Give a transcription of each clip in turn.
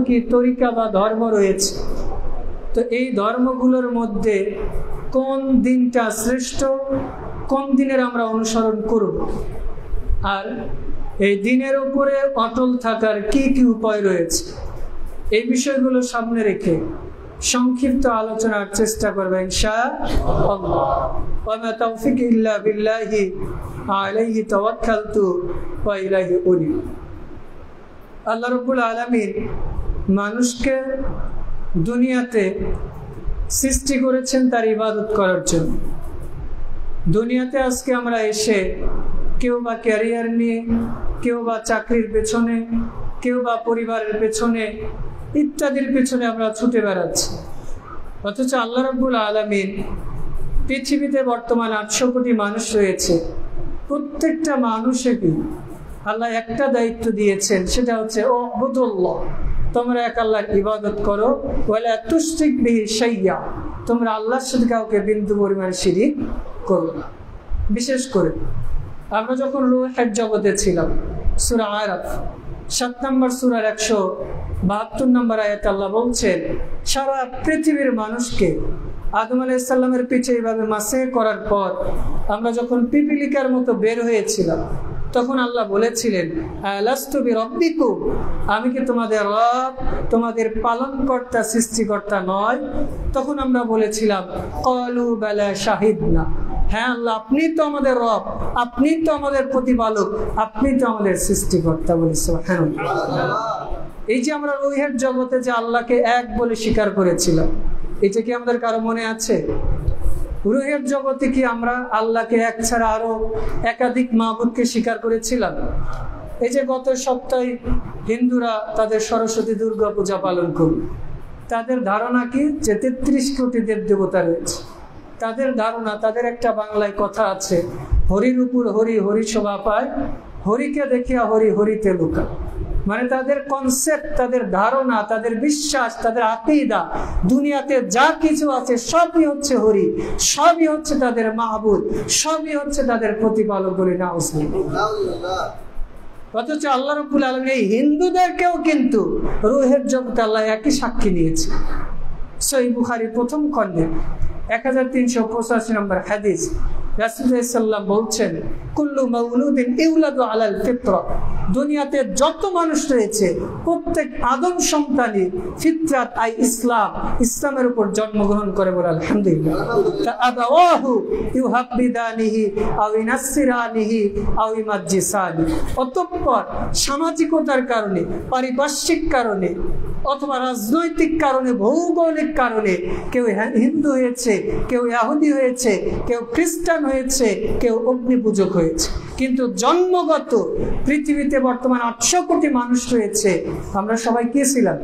কি তরিকা বা ধর্ম রয়েছে। তো এই ধর্মগুলোর মধ্যে কোন দিনটা শ্রেষ্ঠ, কোন দিনের আমরা অনুসরণ করব, আর এই দিনের উপরে অটল থাকার কি কি উপায় রয়েছে, এই বিষয়গুলো সামনে রেখে সংক্ষিপ্ত আলোচনার চেষ্টা করবে ইনশাআল্লাহ। ওয়া মা তাওফিক ইল্লা বিল্লাহি আলাইহি তাওয়াক্কালতু ওয়া ইলাইহি উনি। আল্লাহ রাব্বুল আলামিন মানুষকে দুনিয়াতে সৃষ্টি করেছেন তার ইবাদত করার জন্য। দুনিয়াতে আজকে আমরা এসে কেউ বা ক্যারিয়ার নিয়ে, কেউ বা চাকরির পেছনে, কেউ বা পরিবারের পেছনে ইত্যাদির পেছনে আমরা ছুটে বেড়াচ্ছি। অথচ আল্লাহ রাব্বুল আলামিন পৃথিবীতে বর্তমান 800 কোটি মানুষ রয়েছে। প্রত্যেকটা মানুষকে আল্লাহ একটা দায়িত্ব দিয়েছেন, সেটা হচ্ছে উবুদুল্লাহ, তোমরা এক আল্লাহর ইবাদত করো। ওয়ালা তুশরিক বিহি শাইয়্যা, তোমরা আল্লাহর সাথে কাউকে বিন্দু পরিমাণ শিরিক করো না। বিশেষ করে আমরা যখন রূহের জগতে ছিলাম, সূরা আরাফ 7 নম্বর সূরার 172 নম্বর আয়াতে আল্লাহ বলছেন, সারা পৃথিবীর মানুষকে আদম আলাইহিস সালামের পিঠে এইভাবে মাসে করার পর আমরা যখন পিপিলিকার মতো বের হয়েছিলাম, তখন আল্লাহ বলেছিলেন, আলাস্তু বিরাব্বিকুম, আমি কি তোমাদের রব, তোমাদের পালনকর্তা, সৃষ্টিকর্তা নয়? তখন আমরা বলেছিলাম, ক্বালু বালা শাহিদনা, হ্যাঁ আল্লাহ, আপনি তো আমাদের রব, আপনি তো আমাদের প্রতিপালক, আপনি তো আমাদের সৃষ্টিকর্তা। বলি সুবহানাল্লাহ। এই যে আমরা রূহের জগতে যে আল্লাহকে এক বলে স্বীকার করেছিলাম, এটা কি আমাদের কারো মনে আছে? রূহের জগতে কি আমরা আল্লাহকে এক ছাড়া আরো একাধিক মাবুদকে স্বীকার করেছিলাম? এই যে গত সপ্তাহে হিন্দুরা তাদের সরস্বতী দুর্গা পূজা পালন করল, তাদের ধারণা কি যে 33 কোটি দেব দেবতা রয়েছে। তাদের ধারণা, তাদের একটা বাংলায় কথা আছে, হরির উপর হরি, হরি শোভা পায়, হরিকে দেখিয়া হরি, হরিতে লুকা। মানে তাদের কনসেপ্ট, তাদের ধারণা, তাদের বিশ্বাস, তাদের আকীদা, দুনিয়াতে যা কিছু আছে সবই হচ্ছে হরি, সবই হচ্ছে তাদের মাহবুদ, সবই হচ্ছে তাদের প্রতিপালক। বলি নাউজুবিল্লাহ। অথচ আল্লাহ রাব্বুল আলামিন এই হিন্দুদেরকেও কিন্তু রূহের জগতে আল্লাহ একই সাক্ষী নিয়েছে। সহিহ বুখারীর প্রথম খণ্ডে 1385 নম্বর হাদিস, রাসূলুল্লাহ সাল্লাল্লাহু আলাইহি ওয়াসাল্লাম বলছেন, কুল্লু মাউলুদিন ইউলাদু আলাল ফিতরা, দুনিয়াতে যত মানুষ রয়েছে প্রত্যেক আদম সন্তানই ফিতরাত আই ইসলাম, ইসলামের উপর জন্মগ্রহণ করে। বলে আলহামদুলিল্লাহ। আবাওয়াহু ইউহাব্বিদানিহি আও ইনাসসিরানিহি আও ইমাজ্জিসানি, অতঃপর সামাজিকতার কারণে, পারিপার্শ্বিক কারণে অথবা রাজনৈতিক কারণে, ভৌগোলিক কারণে কেউ হিন্দু হয়েছে, কেউ ইহুদি হয়েছে, কেউ খ্রিস্টান হয়েছে, কেউ অগ্নি পূজক হয়েছে, কিন্তু জন্মগত পৃথিবীতে বর্তমান 800 কোটি মানুষ রয়েছে, আমরা সবাই কে ছিলাম?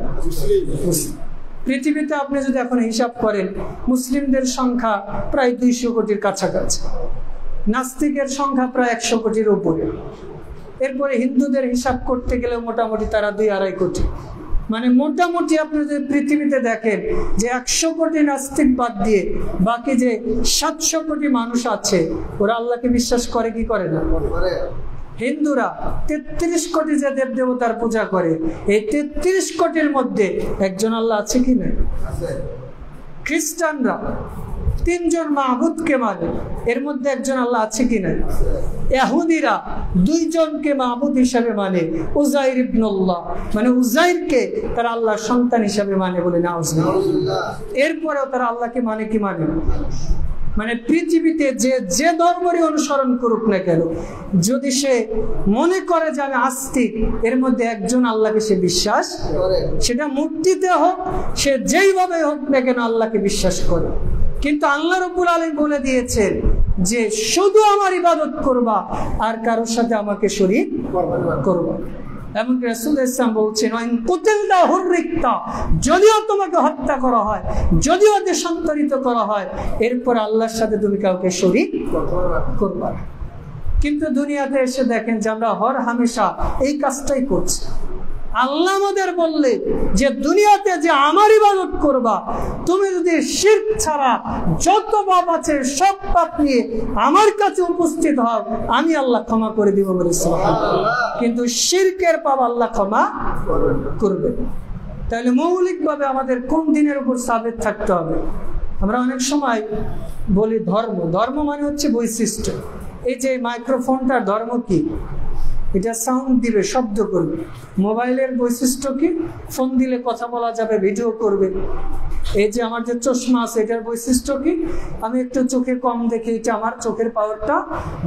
পৃথিবীতে আপনি যদি এখন হিসাব করেন, মুসলিমদের সংখ্যা প্রায় 200 কোটির কাছাকাছি, নাস্তিকের সংখ্যা প্রায় 100 কোটির উপরে। এরপরে হিন্দুদের হিসাব করতে গেলে মোটামুটি তারা 2-2.5 কোটি। মানে মোটামুটি আপনি যদি পৃথিবীতে দেখেন যে 100 কোটি নাস্তিক বাদ দিয়ে বাকি যে 700 কোটি মানুষ আছে, ওরা আল্লাহকে বিশ্বাস করে কি করে না? হিন্দুরা 33 কোটি যে দেব দেবতার পূজা করে, এই 33 কোটির মধ্যে একজন আল্লাহ আছে কি না? খ্রিস্টানরা 3 জন মাহবুদকে মানে, এর মধ্যে একজন আল্লাহ আছে কি না? ইহুদিরা 2 জনকে মাহবুদ হিসাবে মানে, উযাইর ইবনুল্লাহ, মানে উযাইরকে তারা আল্লাহর সন্তান হিসাবে মানে। বলে নাউজুবিল্লাহ। এরপরেও তারা আল্লাহকে মানে কি মানে? মানে পৃথিবীতে যে ধর্মেরই অনুসরণ করুক না কেন, যদি সে মনে করে যে আমি আস্তিক, এর মধ্যে একজন আল্লাহকে সে বিশ্বাস করে, সেটা মূর্তিতে হোক, সে যেইভাবে হোক না কেন আল্লাহকে বিশ্বাস করে। কিন্তু আল্লাহ রাব্বুল আলামিন বলে দিয়েছেন যে শুধু আমার ইবাদত করবা, আর কারোর সাথে আমাকে শরীক করবা। এমনকি রাসূলুল্লাহ সাল্লাল্লাহু আলাইহি ওয়াসাল্লাম বলছেন, ওয়াইন কুতিলতা হুররিকতা, যদিও তোমাকে হত্যা করা হয়, যদিও দেশান্তরিত করা হয়, এরপর আল্লাহর সাথে তুমি কাউকে শরীক করবা। কিন্তু দুনিয়াতে এসে দেখেন যে আমরা হর হামেশা এই কাজটাই করছি। আল্লাহ আমাদের বললে যে দুনিয়াতে যে আমার ইবাদত করবা, তুমি যদি শিরক ছাড়া যত পাপ আছে সব পাপ নিয়ে আমার কাছে উপস্থিত হও, আমি আল্লাহ ক্ষমা করে দিব। বলে সুবহানাল্লাহ। কিন্তু শিরকের পাপ আল্লাহ ক্ষমা করবে। তাহলে মৌলিকভাবে আমাদের কোন দিনের উপর সাবেত থাকতে হবে? আমরা অনেক সময় বলি ধর্ম, ধর্ম মানে হচ্ছে বৈশিষ্ট্য। এই যে মাইক্রোফোনটার ধর্ম কি? এটা সাউন্ড দিবে, শব্দ করবে। মোবাইলের বৈশিষ্ট্য কি? ফোন দিলে কথা বলা যাবে, ভিডিও করবে। এই যে আমার যে চশমা আছে, এটার বৈশিষ্ট্য কি? আমি একটু চোখে কম দেখে এটা আমার চোখের পাওয়ারটা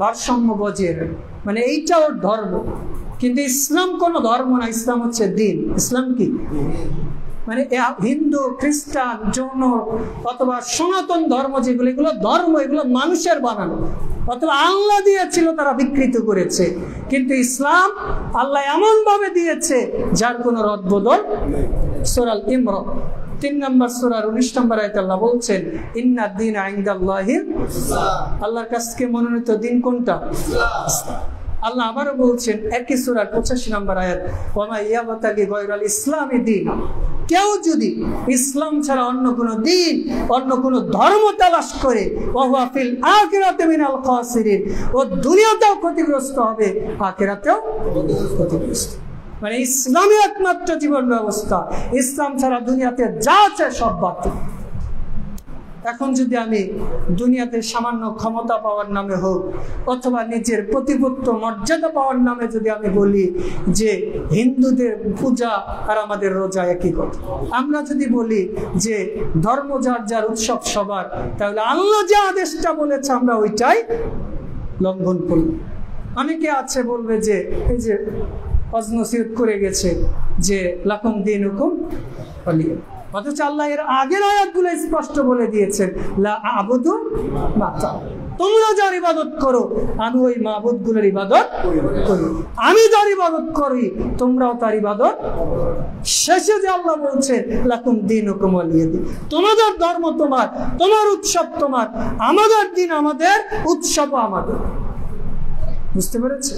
ভারসাম্য বজিয়ে রাখে, মানে এইটা ওর ধর্ম। কিন্তু ইসলাম কোনো ধর্ম না, ইসলাম হচ্ছে দিন। ইসলাম কি? মানে হিন্দু, খ্রিস্টান, জৈন অথবা সনাতন ধর্ম যেগুলো, এগুলো ধর্ম, এগুলো মানুষের বানানো, অথবা আল্লাহ দিয়েছিল, তারা বিকৃত করেছে। কিন্তু ইসলাম আল্লাহ এমন ভাবে দিয়েছে যার কোনো রদবদল। সূরা আল ইমরান 3 নম্বর সূরার 19 নম্বর আয়াতে আল্লাহ বলছেন, ইন্না দ্বীনা ইনদাল্লাহিল ইসলাম। আল্লাহর কাছ থেকে মনোনীত দিন কোনটা? ইসলাম। আল্লাহ আবারও বলছেন একই সূরার 85 নম্বর আয়াত, ওয়া ইয়াবতাগি গায়রাল ইসলামি দীন। কেউ যদি ইসলাম ছাড়া অন্য কোনো দিন, অন্য কোনো ধর্ম তালাশ করে, ওয়া ফিল আখিরাতি মিনাল খাসিরিন, ও দুনিয়াতেও ক্ষতিগ্রস্ত হবে, আখিরাতেও ক্ষতিগ্রস্ত। মানে ইসলামই একমাত্র জীবন ব্যবস্থা। ইসলাম ছাড়া দুনিয়াতে যা আছে সব বাতিল। এখন যদি আমি দুনিয়াতে সামান্য ক্ষমতা পাওয়ার নামে হোক, অথবা নিজের প্রতিপত্ত মর্যাদা পাওয়ার নামে যদি আমি বলি যে হিন্দুদের পূজা আর আমাদের রোজা একই কথা, আমরা যদি বলি যে ধর্ম যার যার উৎসব সবার, তাহলে আল্লাহ যে আদেশটা বলেছে আমরা ওইটাই লঙ্ঘন করি। অনেকে আছে বলবে যে এই যে অজনসিয়ত করে গেছে যে লাকুম দীনুকুম ওয়ালিয়া, অথচ আল্লাহ এর আগের আয়াতগুলো স্পষ্ট বলে দিয়েছেন, লা আবুদু মা তা'বুদুন, তোমরা যার ইবাদত করো আমি ওই মাবুদগুলোর ইবাদত করি, আমি যার ইবাদত করি তোমরাও তার ইবাদত। শেষে যে আল্লাহ বলছেন লাকুম দীনুকুম ওয়ালিয়া দীন, তোমাদের ধর্ম তোমার, তোমার উৎসব তোমার, আমাদের দিন আমাদের, উৎসব আমাদের। বুঝতে পেরেছে?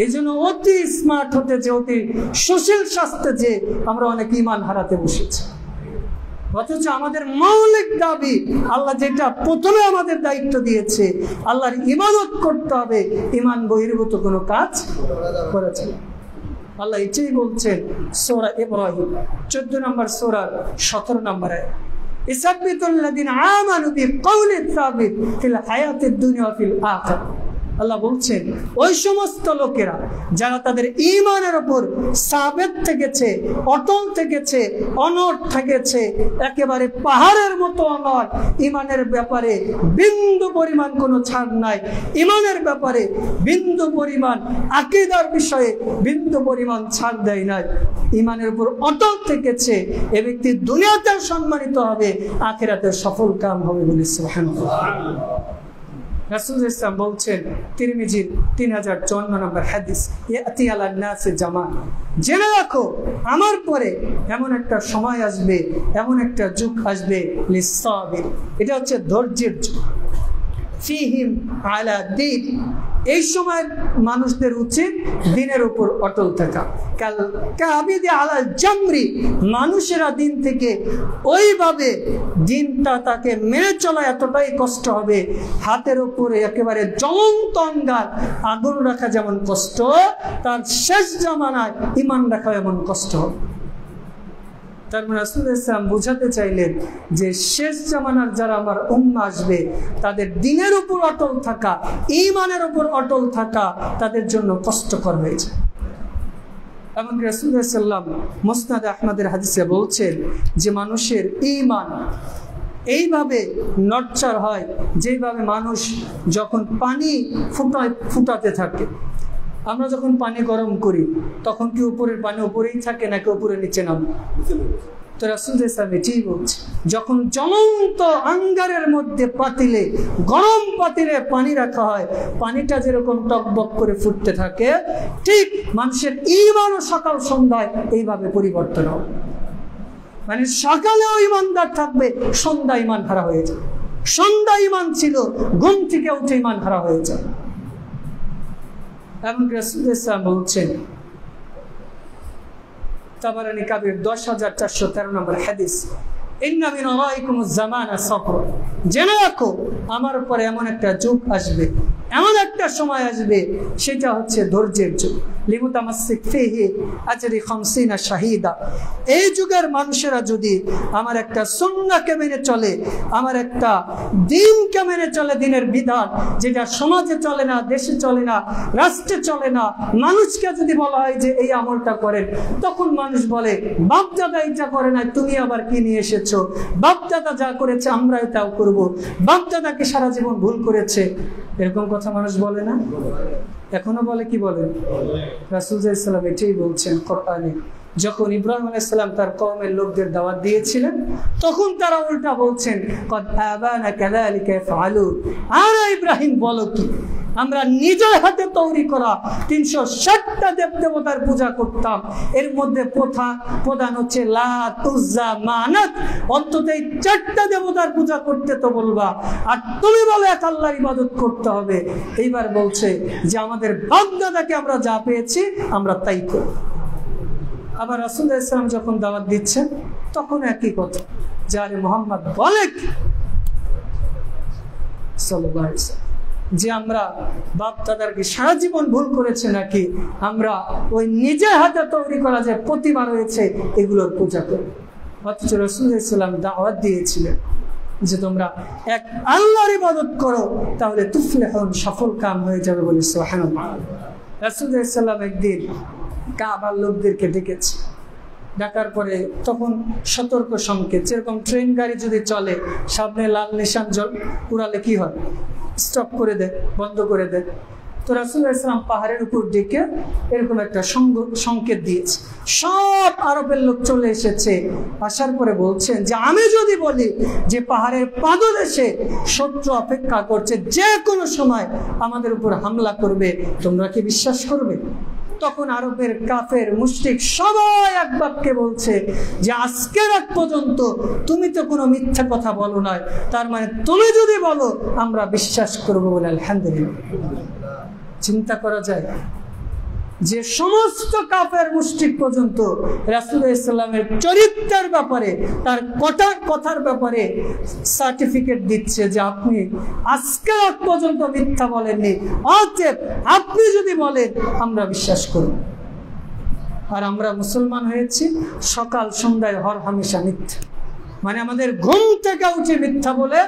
এই জন্য অতি স্মার্ট হতে যে, অতি সুশীল শাস্তে যে আমরা অনেক ইমান হারাতে বসেছি। অথচ আমাদের মৌলিক দাবি, আল্লাহ যেটা প্রথমে আমাদের দায়িত্ব দিয়েছে, আল্লাহর ইবাদত করতে হবে, ইমান বহির্ভূত কোনো কাজ করা যাবে না। আল্লাহ এটাই বলছেন সূরা ইব্রাহিম 14 নম্বর সূরার 17 নম্বর আয়াত, ইসাব্বিতুল্লাযিনা আমানু বিকাউলিত সাবিত ফিল হায়াতিদ দুনিয়া ওয়া ফিল আখিরাহ। আল্লাহ বলছেন ওই সমস্ত লোকেরা যারা তাদের ঈমানের উপর সাবেত থেকেছে, অটল থেকেছে, অনড় থেকেছে, একেবারে পাহাড়ের মতো অনড়, ঈমানের ব্যাপারে বিন্দু পরিমাণ কোনো ছাড় নাই, ঈমানের ব্যাপারে বিন্দু পরিমাণ, আকীদার বিষয়ে বিন্দু পরিমাণ ছাড় দেয় নাই, ঈমানের উপর অটল থেকেছে, এ ব্যক্তি দুনিয়াতেও সম্মানিত হবে, আখিরাতে সফল কাম হবে বলে সুবহানাল্লাহ। রাসূল ইসলাম বলছেন তিরমিজির 3054 নম্বর হাদিস, ইয়াতি আলান নাসি জামান, জেনে রাখো আমার পরে এমন একটা সময় আসবে, এমন একটা যুগ আসবে, লিসাবির, এটা হচ্ছে ধৈর্যের যুগ, ফিহিম আলা দীন, এই সময় মানুষদের উচিত দিনের উপর অটল থাকা। কাবিদি আলা জামরি, মানুষেরা দিন থেকে ওইভাবে দিনটা তাকে মেনে চলা এতটাই কষ্ট হবে, হাতের উপরে একেবারে জ্বলন্ত অঙ্গার আগুন রাখা যেমন কষ্ট, তার শেষ জামানায় ঈমান রাখা এমন কষ্ট হবে। তার মানে রাসূল ইসলাম বুঝাতে চাইলেন যে শেষ জামানার যারা আমার উম্মাহ আসবে, তাদের দিনের উপর অটল থাকা, ঈমানের উপর অটল থাকা তাদের জন্য কষ্টকর হয়েছে। এবং রাসূল সাল্লাল্লাহু আলাইহি ওয়াসাল্লাম মুসনাদ আহমদের হাদিসে বলছেন যে মানুষের ঈমান এইভাবে নড়চড় হয় যেভাবে মানুষ যখন পানি ফুটাতে থাকে। আমরা যখন পানি গরম করি তখন কি উপরের পানি উপরেই থাকে নাকি উপরে নিচে নামে? তো রাসূল সাল্লাল্লাহু আলাইহি ওয়াসাল্লাম বলছে, যখন জ্বলন্ত আঙ্গারের মধ্যে পাতিলে, গরম পাতিলে পানি রাখা হয়, পানিটা যেরকম টকবক করে ফুটতে থাকে, ঠিক মানুষের ঈমানও সকাল সন্ধ্যায় এইভাবে পরিবর্তন হবে। মানে সকালেও ঈমানদার থাকবে, সন্ধ্যা ঈমান হারা হয়ে যাবে, সন্ধ্যা ঈমান ছিল, ঘুম থেকে উঠে ঈমান হারা হয়ে যাবে। এবং রাসূল সাল্লাল্লাহু আলাইহি ওয়াসাল্লাম বলছেন, তাবারানী কাবির 10413 নম্বর হাদিস, ইন্না মিন ওয়ারাইকুমুজ জামানা সাফর, জেনে রাখো আমার উপরে এমন একটা যুগ আসবে, এমন একটা সময় আসবে, সেটা হচ্ছে ধৈর্যের যুগ। লিমুতামাসসিক ফিহি আজরি 50 শাহিদা। এই যুগের মানুষেরা যদি আমার একটা সুন্নাহকে মেনে চলে, আমার একটা দ্বীনকে মেনে চলে, দ্বীনের বিধান যেটা সমাজে চলে না, দেশে চলে না, রাষ্ট্রে চলে না, মানুষকে যদি বলা হয় যে এই আমলটা করেন, তখন মানুষ বলে বাপদাদা এটা করে না, তুমি আবার কি নিয়ে এসেছো? বাপদাদা যা করেছে আমরাও তাও করব, বাপদাদাকে সারা জীবন ভুল করেছে, এরকম কথা মানুষ বলে না? এখনো বলে। কি বলে? রাসূল সাল্লাল্লাহু আলাইহি ওয়াসাল্লাম এটাই বলছেন কোরআনে। যখন ইব্রাহিম আলাইহিস সালাম তার কওমের লোকদের দাওয়াত দিয়েছিলেন, তখন তারা উল্টা বলছেন কদ আবানা কাযালিকা ফাআলু। আর ইব্রাহিম বলো কি, আমরা নিজের হাতে তৈরি করা 360টা দেবদেবতার পূজা করতাম, এর মধ্যে প্রধান হচ্ছে লাত, উজ্জা, মানাত। অন্তত এই 4টা দেবতার পূজা করতে তো বলবা, আর তুমি বলে এক আল্লাহর ইবাদত করতে হবে। এইবার বলছে যে আমাদের বাপ-দাদাকে আমরা যা পেয়েছি আমরা তাই করি। আবার রাসূল সাল্লাল্লাহু আলাইহি ওয়াসাল্লাম যখন দাওয়াত দিচ্ছেন, তখন একই কথা, যারে মুহাম্মদ বলে সাল্লাল্লাহু আলাইহি ওয়াসাল্লাম যে আমরা বাপ দাদারকে সারা জীবন ভুল করেছে নাকি আমরা ওই নিজের হাতে তৈরি করা যে প্রতিমা রয়েছে এগুলোর পূজা করি। অথচ রাসূল সাল্লাল্লাহু আলাইহি ওয়াসাল্লাম দাওয়াত দিয়েছিলেন যে তোমরা এক আল্লাহর ইবাদত করো, তাহলে তুফলিহুন, সফল কাম হয়ে যাবে বলে সুবহানাল্লাহ। রাসূল সাল্লাল্লাহু আলাইহি ওয়াসাল্লাম একদিন কাবার লোকদেরকে ডেকেছে। ডাকার পরে তখন সতর্ক সংকেত, যেরকম ট্রেন গাড়ি যদি চলে, সামনে লাল নিশান উড়ালে কি হয়? স্টপ করে দেয়, বন্ধ করে দেয়। তো রাসূল সাল্লাল্লাহু আলাইহি ওয়াসাল্লাম পাহাড়ের উপর ডেকে এরকম একটা সংকেত দিয়েছে। সব আরবের লোক চলে এসেছে। আসার পরে বলছেন যে আমি যদি বলি যে পাহাড়ের পাদদেশে শত্রু অপেক্ষা করছে, যে কোনো সময় আমাদের উপর হামলা করবে, তোমরা কি বিশ্বাস করবে? তখন আরবের কাফের মুশরিক সবাই এক বাক্যে বলছে যে আজকের আগ পর্যন্ত তুমি তো কোনো মিথ্যা কথা বলো না, তার মানে তুমি যদি বলো আমরা বিশ্বাস করবো বলে। আলহামদুলিল্লাহ। চিন্তা করা যায় যে সমস্ত কাফের মুশরিক পর্যন্ত রাসূল ইসলামের চরিত্রের ব্যাপারে, তার কথার ব্যাপারে সার্টিফিকেট দিচ্ছে যে আপনি আজকে আগ পর্যন্ত মিথ্যা বলেননি, অতএব আপনি যদি বলেন আমরা বিশ্বাস করব। আর আমরা মুসলমান হয়েছি সকাল সন্ধ্যায় হর হামেশা মিথ্যা, মানে আমাদের ঘুম থেকে উঠে মিথ্যা বলে,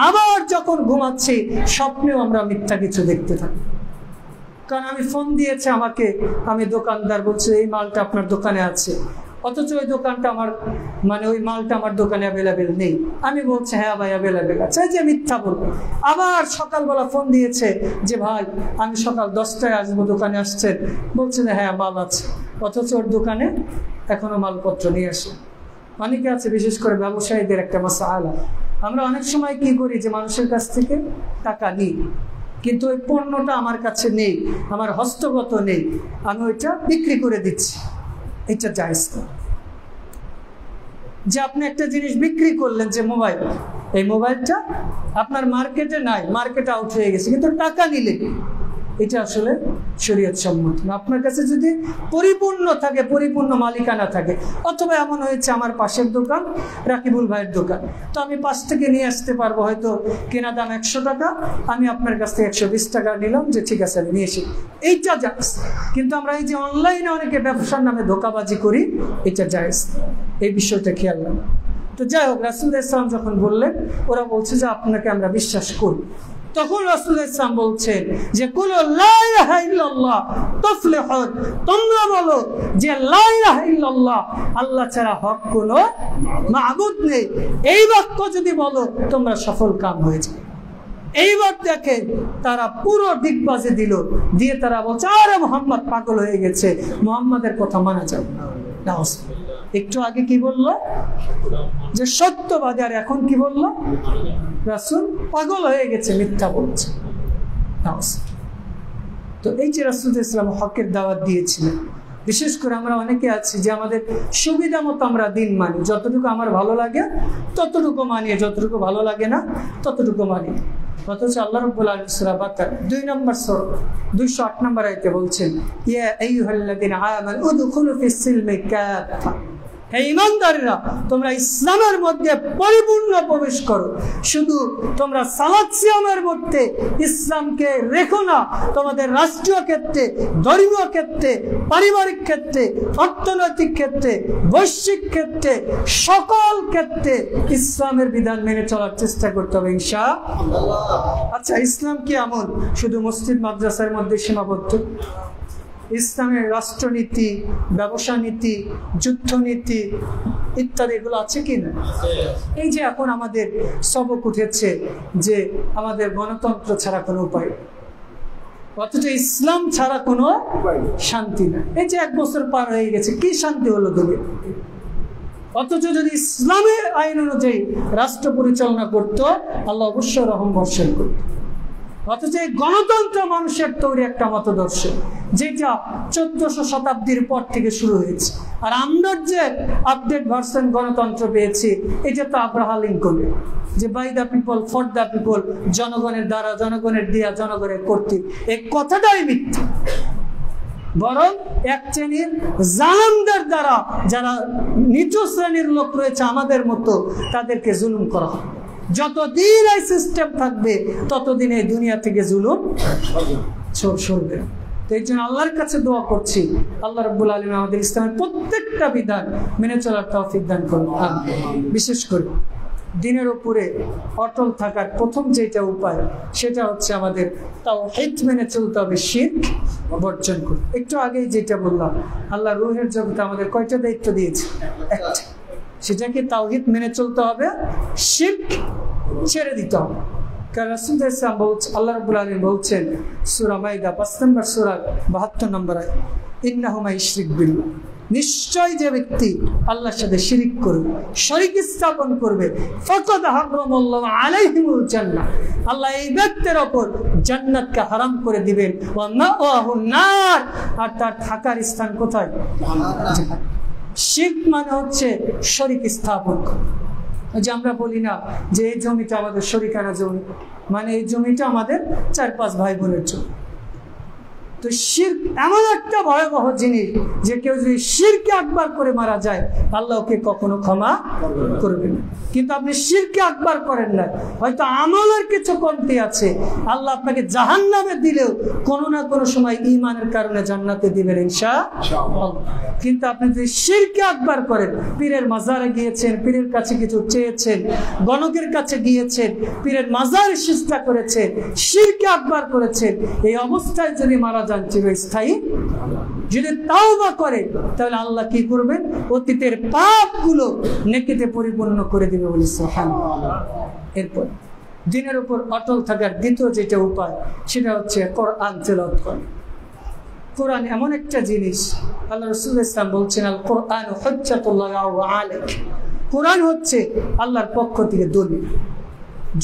আবার যখন ঘুমাচ্ছি স্বপ্নেও আমরা মিথ্যা কিছু দেখতে থাকি। কারণ আমি ফোন দিয়েছে আমাকে, আমি দোকানদার, বলছে এই মালটা আপনার দোকানে আছে, অথচ ওই দোকানটা আমার, মানে ওই মালটা আমার দোকানে অ্যাভেলেবেল নেই। আমি বলছি হ্যাঁ ভাই অ্যাভেলেবেল আছে, যে মিথ্যা বলবো। আবার সকালবেলা ফোন দিয়েছে যে ভাই আমি সকাল 10টায় আসবো, দোকানে আসছেন, বলছে যে হ্যাঁ মাল আছে, অথচ ওর দোকানে এখনো মালপত্র নিয়ে আসে। অনেকে আছে, বিশেষ করে ব্যবসায়ীদের একটা মাসআলা, আমরা অনেক সময় কি করি যে মানুষের কাছ থেকে টাকা নিই, কিন্তু ওই পণ্যটা আমার কাছে নেই, আমার হস্তগত নেই, আমি ওইটা বিক্রি করে দিচ্ছি। এটা জায়েজ না। যে আপনি একটা জিনিস বিক্রি করলেন, যে মোবাইল, এই মোবাইলটা আপনার মার্কেটে নাই, মার্কেট আউট হয়ে গেছে, কিন্তু টাকা নিলেন, এটা আসলে শরীয়ত সম্মত না। আপনার কাছে যদি পরিপূর্ণ থাকে, পরিপূর্ণ মালিকানা থাকে, অথবা এমন হয়েছে আমার পাশের দোকান রাকিবুল ভাইয়ের দোকান, তো আমি 5 থেকে নিয়ে আসতে পারবো, হয়তো কেনা দাম 100 টাকা, আমি আপনার কাছ থেকে 120 টাকা নিলাম, যে ঠিক আছে আমি নিয়ে এসি, এইটা জায়েজ। কিন্তু আমরা এই যে অনলাইনে অনেকে ব্যবসার নামে ধোঁকাবাজি করি, এটা জায়েজ, এই বিষয়টা খেয়াল রাখবেন। তো যাই হোক, রাসূল ইসলাম যখন বললেন, ওরা বলছে যে আপনাকে আমরা বিশ্বাস করি। তখন রাসূল ইসলাম বলছেন যে কুলু লা ইলাহা ইল্লাল্লাহ তুফলিহুন, তোমরা বলো যে লা ইলাহা ইল্লাল্লাহ, আল্লাহ ছাড়া হক কোনো মাবুদ নেই, এই বাক্য যদি বলো তোমরা সফল কাম হয়ে যাবে। এইবার দেখেন তারা পুরো দিকবাজি দিল, দিয়ে তারা বলছে আরে মুহাম্মদ পাগল হয়ে গেছে, মুহাম্মাদের কথা মানা যাবে না। একটু আগে কি বললো যে সত্যবাদী, আর এখন কি বললো রাসূল পাগল হয়ে গেছে, মিথ্যা বলছে। তো এই যে রাসূল ইসলাম হকের দাওয়াত দিয়েছিলেন, বিশেষ করে আমরা অনেকে আছি যে আমাদের সুবিধা মতো আমরা দিন মানি, যতটুকু আমার ভালো লাগে ততটুকু মানি, যতটুকু ভালো লাগে না ততটুকু মানি। অথচ আল্লাহ রাব্বুল আলামিন সূরা বাকারা 2 নম্বর সূরা 208 নম্বর আয়াতে বলছেন ইয়া আইয়ুহাল্লাযীনা আমানু উদখুলু ফিস সিলমি কাফা, হে ঈমানদাররা, তোমরা ইসলামের মধ্যে পরিপূর্ণ প্রবেশ করো। শুধু তোমরা সালাত সিয়ামের মধ্যে ইসলামকে রেখো না, তোমাদের রাষ্ট্রীয় ক্ষেত্রে, ধর্মীয় ক্ষেত্রে, পারিবারিক ক্ষেত্রে, অর্থনৈতিক ক্ষেত্রে, বৈশ্বিক ক্ষেত্রে, সকল ক্ষেত্রে ইসলামের বিধান মেনে চলার চেষ্টা করতে হবে ইনশাআল্লাহ। আচ্ছা, ইসলাম কি এমন শুধু মসজিদ মাদ্রাসার মধ্যে সীমাবদ্ধ? ইসলামের রাষ্ট্রনীতি, ব্যবসা নীতি, যুদ্ধনীতি ইত্যাদি এগুলো আছে কি না? এই যে এখন আমাদের সবক উঠেছে যে আমাদের গণতন্ত্র ছাড়া কোনো উপায়, অথচ ইসলাম ছাড়া কোনো শান্তি না। এই যে 1 বছর পার হয়ে গেছে, কি শান্তি হলো দুনিয়া? অথচ যদি ইসলামের আইন অনুযায়ী রাষ্ট্র পরিচালনা করত, আল্লাহ অবশ্যই রহম বর্ষণ করত। অথচ এই গণতন্ত্র মানুষের তৈরি একটা মতদর্শ, যেটা 1400 শতাব্দীর পর থেকে শুরু হয়েছে। আর আমরা যে আপডেট ভার্সন গণতন্ত্র পেয়েছি, এটা তো আব্রাহাম লিঙ্কনের, যে by the people for the people, জনগণের দ্বারা, জনগণের দিয়া, জনগণের কর্তৃক। এই কথাটাই মিথ্যা। বরং এক শ্রেণীর জালেমদের দ্বারা, যারা নিচু শ্রেণীর লোক রয়েছে আমাদের মতো, তাদেরকে জুলুম করা হয়। যতদিন এই সিস্টেম থাকবে ততদিন এই দুনিয়া থেকে জুলুম সরবে। তো এই জন্য আল্লাহর কাছে দোয়া করছি, আল্লাহ রাব্বুল আলামিন আমাদের ইসলামের প্রত্যেকটা বিধান মেনে চলার তৌফিক দান করুন। বিশেষ করে দিনের উপরে অটল থাকার প্রথম যেটা উপায়, সেটা হচ্ছে আমাদের তাওহীদ মেনে চলতে হবে, শিরক বর্জন করতে। একটু আগেই যেটা বললাম, আল্লাহ রূহের জগতে আমাদের কয়টা দায়িত্ব দিয়েছে? একটা। সেটাকে তাওহীদ মেনে চলতে হবে, শিরক ছেড়ে দিতে হবে। কারণ রাসূল সাল্লাল্লাহু আলাইহি ওয়াসাল্লাম আল্লাহ রাব্বুল আলামিন বলছেন সূরা মাইদা 5 নম্বর সূরা 72 নম্বর আয়াত, ইন্নাহু মান ইশরিক বিল্লাহ, নিশ্চয় যে ব্যক্তি আল্লাহর সাথে শিরিক করবে, শরীক স্থাপন করবে, ফাকাদ হারামাল্লাহু আলাইহিল জান্নাহ, আল্লাহ এই ব্যক্তির উপর জান্নাতকে হারাম করে দিবেন। ওয়া মাওয়াহুন নার, আর তার থাকার স্থান কোথায়? জাহান্নাম। শিরক মানে হচ্ছে শরীক স্থাপন করা। যে আমরা বলি না যে এই জমিটা আমাদের শরীকানা জমি, মানে এই জমিটা আমাদের 4-5 ভাই বোনের জমি। তো শিরক এমন একটা ভয়াবহ জিনিস যে কেউ যদি শিরকে আকবার করে মারা যায়, আল্লাহ ওকে কখনো ক্ষমা করবে না। কিন্তু আপনি শিরকে আকবার করেন না, হয়তো আমলের কিছু কমতি আছে, আল্লাহ আপনাকে জাহান্নামে দিলেও কোনো না কোনো সময় ঈমানের কারণে জান্নাতে দিবেন ইনশাআল্লাহ। কিন্তু আপনি যদি শিরকে আকবার করেন, পীরের মাজারে গিয়েছেন, পীরের কাছে কিছু চেয়েছেন, গণকের কাছে গিয়েছেন, পীরের মাজার সিজদা করেছেন, শিরকে আকবার করেছেন, এই অবস্থায় যদি মারা যান চিরস্থায়ী, যদি তাওবা করে, তাহলে আল্লাহ কি করবেন? অতীতের পাপগুলো নেকিতে পরিপূর্ণ করে দিবে বলে সুবহানাল্লাহ। এরপর দিনের উপর অটল থাকার দ্বিতীয় যেটা উপায়, সেটা হচ্ছে কোরআন তেলাওয়াত করা। কোরআন এমন একটা জিনিস, আল্লাহ রাসূল সাল্লাল্লাহু আলাইহি ওয়াসাল্লাম বলছেন, আল কোরআন হুজ্জাতুল্লাহি আলাইক, কোরআন হচ্ছে আল্লাহর পক্ষ থেকে দলিল।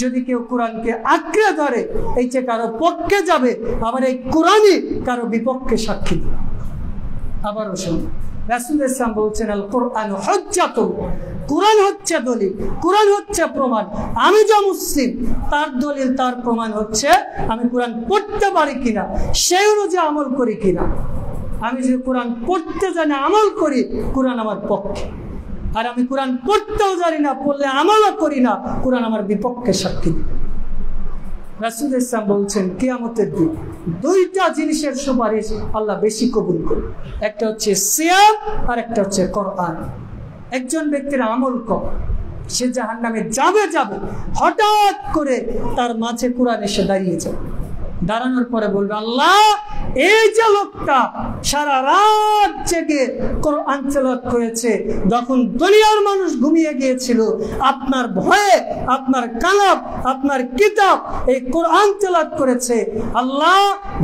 যদি কেউ কোরআনকে আঁকড়ে ধরে, এই যে কারো পক্ষে যাবে, আবার এই কোরআনই কারো বিপক্ষে সাক্ষী দেবে। আবারও শুনুন, রাসূল সাল্লাল্লাহু আলাইহি ওয়াসাল্লাম বলছেন, আল কোরআন হুজ্জাতুন, কোরআন হচ্ছে দলিল, কোরআন হচ্ছে প্রমাণ। আমি যে মুসলিম, তার দলিল, তার প্রমাণ হচ্ছে আমি কোরআন পড়তে পারি কিনা, সেই অনুযায়ী আমল করি কিনা। আমি যদি কোরআন পড়তে জানি, আমল করি, কোরআন আমার পক্ষে। আর আমি কোরআন পড়তেও জানি না, পড়লে আমলও করি না, কোরআন আমার বিপক্ষে সাক্ষী দেবে। রাসূল ইসলাম বলছেন, কিয়ামতের দিন 2টা জিনিসের সুপারিশ আল্লাহ বেশি কবুল করে, একটা হচ্ছে সিয়াম, আর একটা হচ্ছে কোরআন। একজন ব্যক্তির আমল কম, সে জাহান্নামে যাবে, হঠাৎ করে তার মাঝে কোরআন এসে দাঁড়িয়ে যাবে। দাঁড়ানোর পরে বলবে, আল্লাহ, এই যে লোকটা সারা রাত জেগে কোরআন তেলাওয়াত করেছে, যখন দুনিয়ার মানুষ ঘুমিয়ে গিয়েছিল, আপনার ভয়ে, আপনার কালাম, আপনার কিতাব এই কোরআন তেলাওয়াত করেছে। আল্লাহ,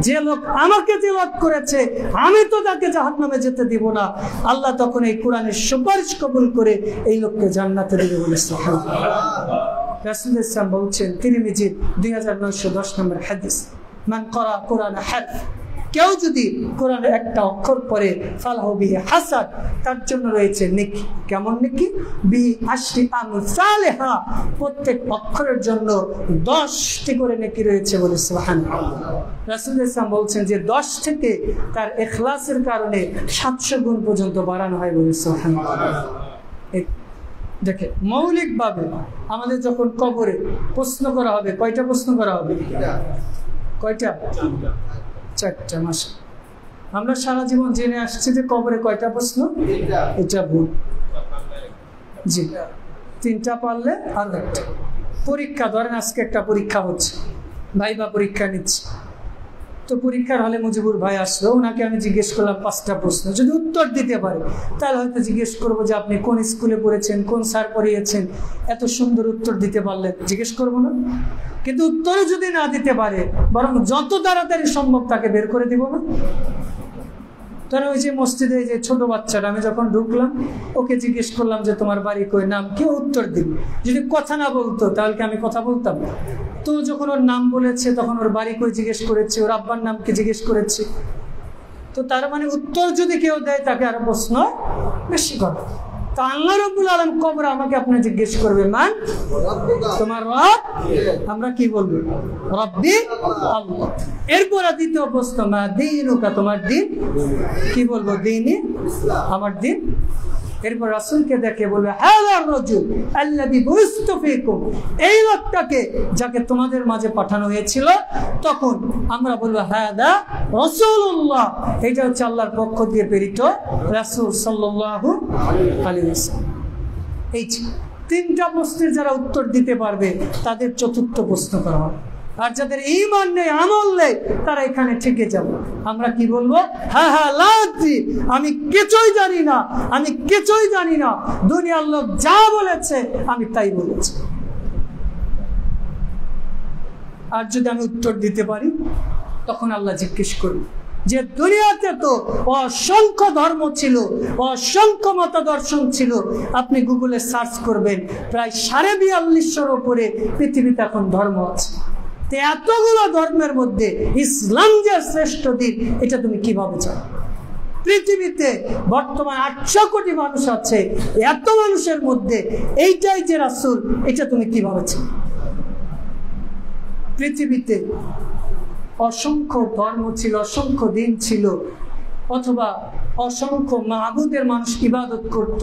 যে লোক আমাকে তেলাওয়াত করেছে, আমি তো তাকে জাহান্নামে যেতে দিব না। আল্লাহ তখন এই কোরআনের সুপারিশ কবুল করে এই লোককে জান্নাতে দেবে বলে সুবহানাল্লাহ। রাসূল ইসলাম বলছেন, তিরমিজি 2910 নম্বর হাদিস, মান ক্বারা কোরআন হারফ, কেউ যদি কোরআনের একটা অক্ষর পড়ে, ফালাহু বিহি হাসান, তার জন্য রয়েছে নেকি। কেমন নেকি? বিহি আশরি আমসালিহা, প্রত্যেক অক্ষরের জন্য 10টি করে নেকি রয়েছে বলে সুবহানাল্লাহ। রাসূল ইসলাম বলছেন যে 10 থেকে তার ইখলাসের কারণে 700 গুণ পর্যন্ত বাড়ানো হয় বলে সুবহানাল্লাহ। দেখে মৌলিকভাবে আমাদের যখন কবরে প্রশ্ন করা হবে, কয়টা প্রশ্ন করা হবে? কয়টা? 4টা। মাসে আমরা সারা জীবন জেনে আসছি যে কবরে কয়টা প্রশ্ন? এটা ভুল। জি, 3টা পারলে আর একটা। পরীক্ষা, ধরেন আজকে একটা পরীক্ষা হচ্ছে, ভাইবা পরীক্ষা নিচ্ছে, তো পরীক্ষার হলে মুজিবুর ভাই আসলো, ওনাকে আমি জিজ্ঞেস করলাম 5টা প্রশ্ন। যদি উত্তর দিতে পারে তাহলে হয়তো জিজ্ঞেস করবো যে আপনি কোন স্কুলে পড়েছেন, কোন স্যার পড়িয়েছেন, এত সুন্দর উত্তর দিতে পারলেন, জিজ্ঞেস করবো না? কিন্তু উত্তরে যদি না দিতে পারে, বরং যত তাড়াতাড়ি সম্ভব তাকে বের করে দিব না? তাহলে ওই যে মসজিদে যে ছোট বাচ্চাটা, আমি যখন ঢুকলাম ওকে জিজ্ঞেস করলাম যে তোমার বাড়ি কই, নাম কি, উত্তর দিল। যদি কথা না বলতো তাহলে কি আমি কথা বলতাম? তো যখন ওর নাম বলেছে তখন ওর বাড়ি কই জিজ্ঞেস করেছি, ওর আব্বার নামকে জিজ্ঞেস করেছি। তো তার মানে উত্তর যদি কেউ দেয় তাকে আরো প্রশ্ন বেশি করে। তো আল্লাহ রাব্বুল আলামিন কবরে আমাকে আপনি জিজ্ঞেস করবে, মান তোমার রব? আমরা কি বলবো? রব্বি আল্লাহ। এরপর দ্বিতীয় প্রশ্ন, মা দীনুকা, তোমার দিন কি? বলবো দীনি, আমার দিন। এরপর রাসূলকে দেখে বলবে, হাযার রাজুল আল্লাযী বুইসতু ফীকুম, এই লোকটাকে যাকে তোমাদের মাঝে পাঠানো হয়েছিল। তখন আমরা বলবো, হাদা রাসূলুল্লাহ, এটা হচ্ছে আল্লাহর পক্ষ দিয়ে প্রেরিত রাসূল সাল্লাল্লাহু আলাইহি ওয়াসাল্লাম। এই 3টা প্রশ্নের যারা উত্তর দিতে পারবে তাদের 4র্থ প্রশ্ন করা হবে। আর যাদের ঈমান নেই, আমল নেই, তারা এখানে থেকে যাবে। আমরা কি বলবো? হ্যাঁ হ্যাঁ লাদ্রি, আমি কিছুই জানি না, আমি কিছুই জানি না, দুনিয়ার লোক যা বলেছে আমি তাই বলেছি। আর যদি আমি উত্তর দিতে পারি তখন আল্লাহ জিজ্ঞেস করবে যে দুনিয়াতে তো অসংখ্য ধর্ম ছিল, অসংখ্য মতদর্শন ছিল। আপনি গুগলে সার্চ করবেন, প্রায় 4250-এর উপরে পৃথিবীতে এখন ধর্ম আছে। এতগুলো ধর্মের মধ্যে ইসলাম যে শ্রেষ্ঠ দিন, এটা তুমি কিভাবে চাও? পৃথিবীতে বর্তমান 800 কোটি মানুষ আছে, এত মানুষের মধ্যে এইটাই যে রাসূল, এটা তুমি কিভাবে চাও? পৃথিবীতে অসংখ্য ধর্ম ছিল, অসংখ্য দিন ছিল, অথবা অসংখ্য মাবুদের মানুষ ইবাদত করত।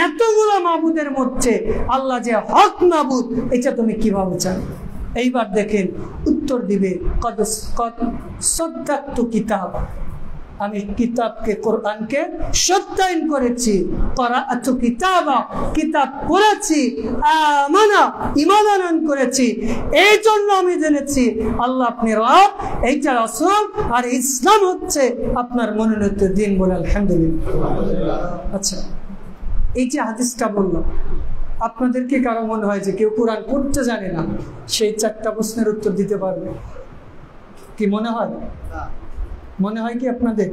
এতগুলো মাবুদের মধ্যে আল্লাহ যে হক মাবুদ, এটা তুমি কিভাবে চাও? এইবার দেখেন উত্তর দিবে, কদ সাদ্দাকতু কিতাব, আমি কিতাবকে, কোরআনকে সত্যায়ন করেছি। ক্বরাআতু কিতাবা, কিতাব পড়েছি। আমানা, ঈমান আনয়ন করেছি। এই জন্য আমি জেনেছি আল্লাহ আপনি রব, এইটা রাসূল, আর ইসলাম হচ্ছে আপনার মনোনীত দিন। বলে আলহামদুলিল্লাহ। আচ্ছা, এই যে হাদিসটা বললাম, আপনাদেরকে কারো মনে হয় যে কেউ কোরআন পড়তে জানে না, সেই 4টা প্রশ্নের উত্তর দিতে পারবে কি? মনে হয়? মনে হয় কি আপনাদের?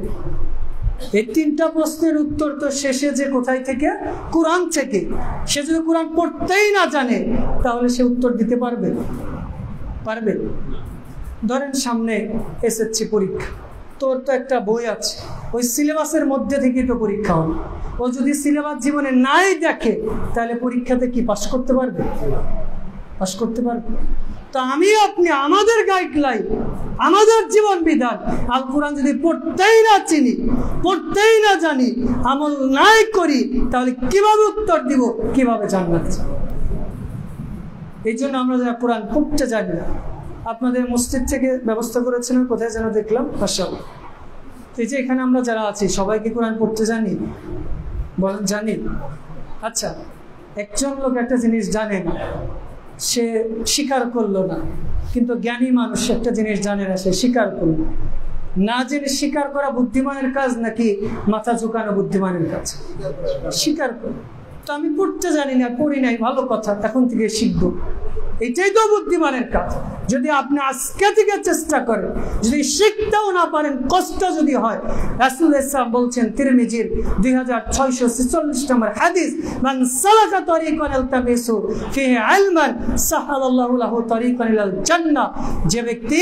এই 3টা প্রশ্নের উত্তর তো শেষে যে কোথায় থেকে? কোরআন থেকে। সে যদি কোরআন পড়তেই না জানে তাহলে সে উত্তর দিতে পারবে? পারবে? ধরেন সামনে এসএসসি পরীক্ষা, তোর তো একটা বই আছে, ওই সিলেবাসের মধ্যে থেকে তো পরীক্ষা হবে। ও যদি সিলেবাস জীবনে নাই দেখে তাহলে পরীক্ষাতে কি পাস করতে পারবে? পাস করতে পারবে? তো আমি আপনি আমাদের গাইডলাইন, আমাদের জীবন বিধান আল কোরআন যদি পড়তেই না চিনি, পড়তেই না জানি, আমল নাই করি, তাহলে কিভাবে উত্তর দিব, কিভাবে জান্নাত? এই জন্য আমরা যারা কোরআন পড়তে জানি না, আপনাদের মসজিদ থেকে ব্যবস্থা করেছেন কোথায় যেন দেখলাম, মাশাআল্লাহ। এই যে এখানে আমরা যারা আছি সবাই কি কোরআন পড়তে জানি? বলেন জানি? আচ্ছা, একজন লোক একটা জিনিস জানে না, সে স্বীকার করলো না, কিন্তু জ্ঞানী মানুষ একটা জিনিস জানে না, সে স্বীকার করলো না। জেনে স্বীকার করা বুদ্ধিমানের কাজ নাকি মাথা ঝুঁকানো বুদ্ধিমানের কাজ? স্বীকার করো। তো আমি পড়তে জানি না, পড়ি নাই, ভালো কথা, এখন থেকে শিখবো, এটাই তো বুদ্ধিমানের কাজ। যদি আপনি আজকে থেকে চেষ্টা করেন, যদি শিখতেও না পারেন, কষ্ট যদি হয়, রাসূল ইসলাম বলছেন তিরমিজির 2646 নম্বর হাদিস, মান সালাকা তরিকান ইলতামিসু ফিহি ইলমান সাহালাল্লাহু লাহু তরিকান ইলাল জান্নাহ, যে ব্যক্তি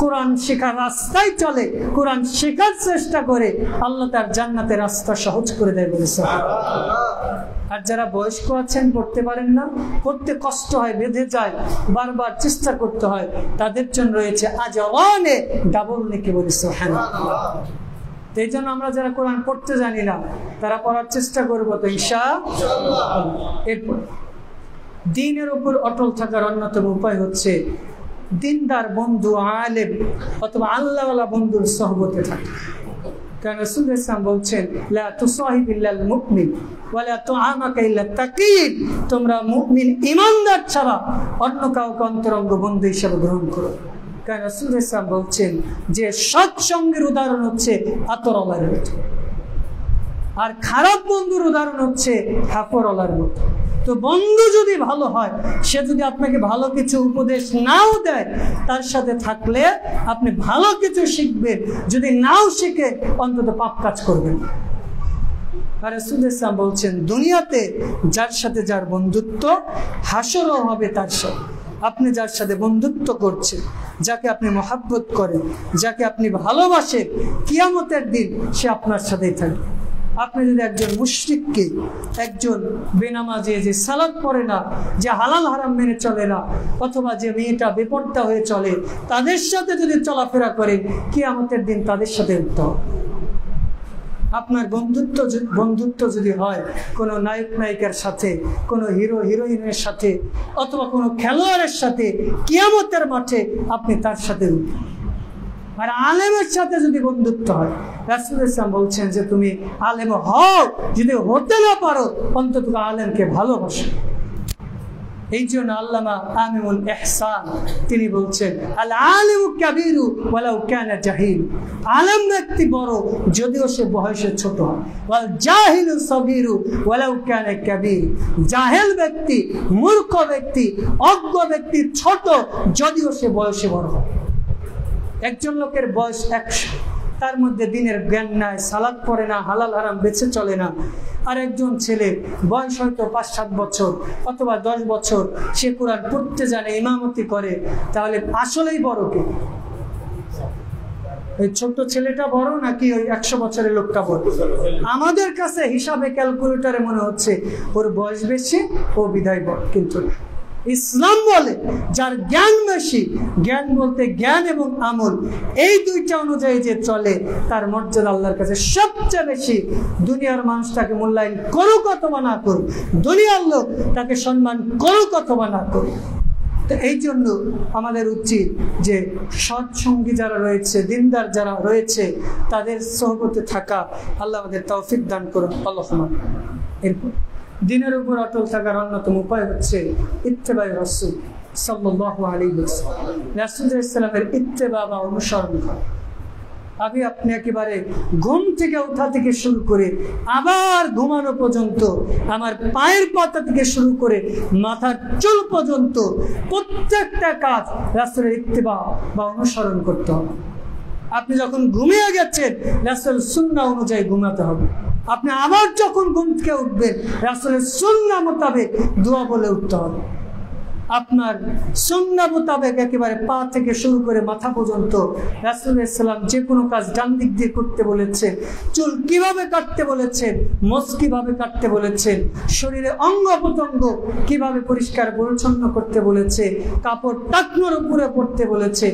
কোরআন শেখার রাস্তায় চলে, কোরআন শেখার চেষ্টা করে, আল্লাহ তার জান্নাতের রাস্তা সহজ করে দেয়। বলে সুবহানাল্লাহ। আর যারা বয়স্ক আছেন, পড়তে পারেন না, পড়তে কষ্ট হয়, বেঁধে যায়, বারবার চেষ্টা করতে হয়, তাদের জন্য রয়েছে আজওয়ানে ডাবল নেকি। বলে সুবহানাল্লাহ। এই জন্য আমরা যারা কোরআন পড়তে জানি না তারা পড়ার চেষ্টা করবো তো ইনশাআল্লাহ। এরপর দ্বীনের উপর অটল থাকার অন্যতম উপায় হচ্ছে দিনদার বন্ধু, আলেম অথবা আল্লাহওয়ালা বন্ধুর সহবতে থাকে। কারণ রাসূল ইসলাম বলছেন, লা তুসাহিব ইল্লাল মুমিন ওয়া লা তুআমাকা ইল্লা তাকিয়্যিন, তোমরা মুমিন ঈমানদার ছাড়া অন্য কাউকে অন্তরঙ্গ বন্ধু হিসেবে গ্রহণ করো। কারণ রাসূল ইসলাম বলছেন যে সৎসঙ্গের উদাহরণ হচ্ছে আতরওয়ালার মতো, আর খারাপ বন্ধুর উদাহরণ হচ্ছে হাফরওয়ালার মতো। তো বন্ধু যদি ভালো হয়, সে যদি আপনাকে ভালো কিছু উপদেশ নাও দেয়, তার সাথে থাকলে আপনি ভালো কিছু শিখবেন, যদি নাও শিখে অন্তত পাপ কাজ করবেন। আর রাসূল ইসলাম বলছেন, দুনিয়াতে যার সাথে যার বন্ধুত্ব, হাসরও হবে তার সাথে। আপনি যার সাথে বন্ধুত্ব করছেন, যাকে আপনি মহাব্বত করেন, যাকে আপনি ভালোবাসেন, কিয়ামতের দিন সে আপনার সাথেই থাকবে। আপনি যদি একজন মুশরিককে, একজন বেনামাজি, যে সালাত পড়ে না, যে হালাল হারাম মেনে চলে না, অথবা যে মেয়েটা বেপর্দা হয়ে চলে, তাদের সাথে যদি চলাফেরা করেন, কিয়ামতের দিন তাদের সাথে উঠতে হবে। আপনার বন্ধুত্ব যদি হয় কোনো নায়ক নায়িকার সাথে, কোনো হিরো হিরোইনের সাথে, অথবা কোনো খেলোয়াড়ের সাথে, কিয়ামতের মাঠে আপনি তার সাথে উঠবেন। আর আলেমের সাথে যদি বন্ধুত্ব হয়, রাসূল ইসলাম বলছেন যে তুমি আলেম হও, যদি হতে না পারো অন্তত আলেমকে ভালোবাসো। এই জন্য আল্লামা আমিনুল ইহসান তিনি বলছেন, আল আলিমু কাবীরু ওয়ালাউ কানা জাহিল, আলেম ব্যক্তি বড় যদিও সে বয়সে ছোট হয়, ওয়াল জাহিলু সাগীরু ওয়ালাউ কানা কাবীর, জাহেল ব্যক্তি, মূর্খ ব্যক্তি, অজ্ঞ ব্যক্তি ছোট যদিও সে বয়সে বড় হয়। একজন লোকের বয়স 100, তার মধ্যে দিনের জ্ঞান নাই, সালাত পড়ে না, হালাল হারাম বেছে চলে না। আর একজন ছেলে বয়স হয়তো 5-7 বছর অথবা 10 বছর, সে কোরআন পড়তে জানে, ইমামতি করে, তাহলে আসলেই বড় কে? ওই ছোট্ট ছেলেটা বড় নাকি ওই 100 বছরের লোকটা বড়? আমাদের কাছে হিসাবে ক্যালকুলেটরে মনে হচ্ছে ওর বয়স বেশি, ও বিদায় বড়, কিন্তু ইসলাম বলে যার জ্ঞান বেশি, জ্ঞান বলতে জ্ঞান এবং আমল, এই দুইটা অনুযায়ী যে চলে, তার মর্যাদা আল্লাহর কাছে সবচেয়ে বেশি। দুনিয়ার মানুষ তাকে মূল্যায়ন করুক অথবা না করুক, দুনিয়ার লোক তাকে সম্মান করুক অথবা না করুক। তো এই জন্য আমাদের উচিত যে সৎসঙ্গী যারা রয়েছে, দিনদার যারা রয়েছে, তাদের সহবতে থাকা। আল্লাহ আমাদের তৌফিক দান করুন, আল্লাহুম্মা। এরপর দিনের উপর অটল থাকার অন্যতম উপায় হচ্ছে ইত্তেবায়ে রাসূল সাল্লাল্লাহু আলাইহি ওয়াসাল্লাম, রাসূল সাল্লাল্লাহু আলাইহি ইত্তেবা বা অনুসরণ করা। আপনি একেবারে ঘুম থেকে ওঠা থেকে শুরু করে আবার ঘুমানো পর্যন্ত, আমার পায়ের পাতা থেকে শুরু করে মাথার চুল পর্যন্ত প্রত্যেকটা কাজ রাসূলের ইত্তেবা বা অনুসরণ করতে হবে। আপনি যখন ঘুমিয়ে গেছেন, রাসূলের সুন্নাহ অনুযায়ী ঘুমাতে হবে। আপনি আবার যখন ঘুম থেকে উঠবেন, রাসূলের সুন্নাহ মোতাবেক দোয়া বলে উঠতে হবে। আপনার সুন্নাহ মোতাবেক একেবারে পা থেকে শুরু করে মাথা পর্যন্ত রাসূল সাল্লাল্লাহু যে কোনো কাজ ডান দিক দিয়ে করতে বলেছেন, চুল কিভাবে কাটতে বলেছেন, মোচ কিভাবে কাটতে বলেছেন, শরীরে অঙ্গ প্রত্যঙ্গ কিভাবে পরিষ্কার পরিচ্ছন্ন করতে বলেছে, কাপড় টাকনোর উপরে পড়তে বলেছে,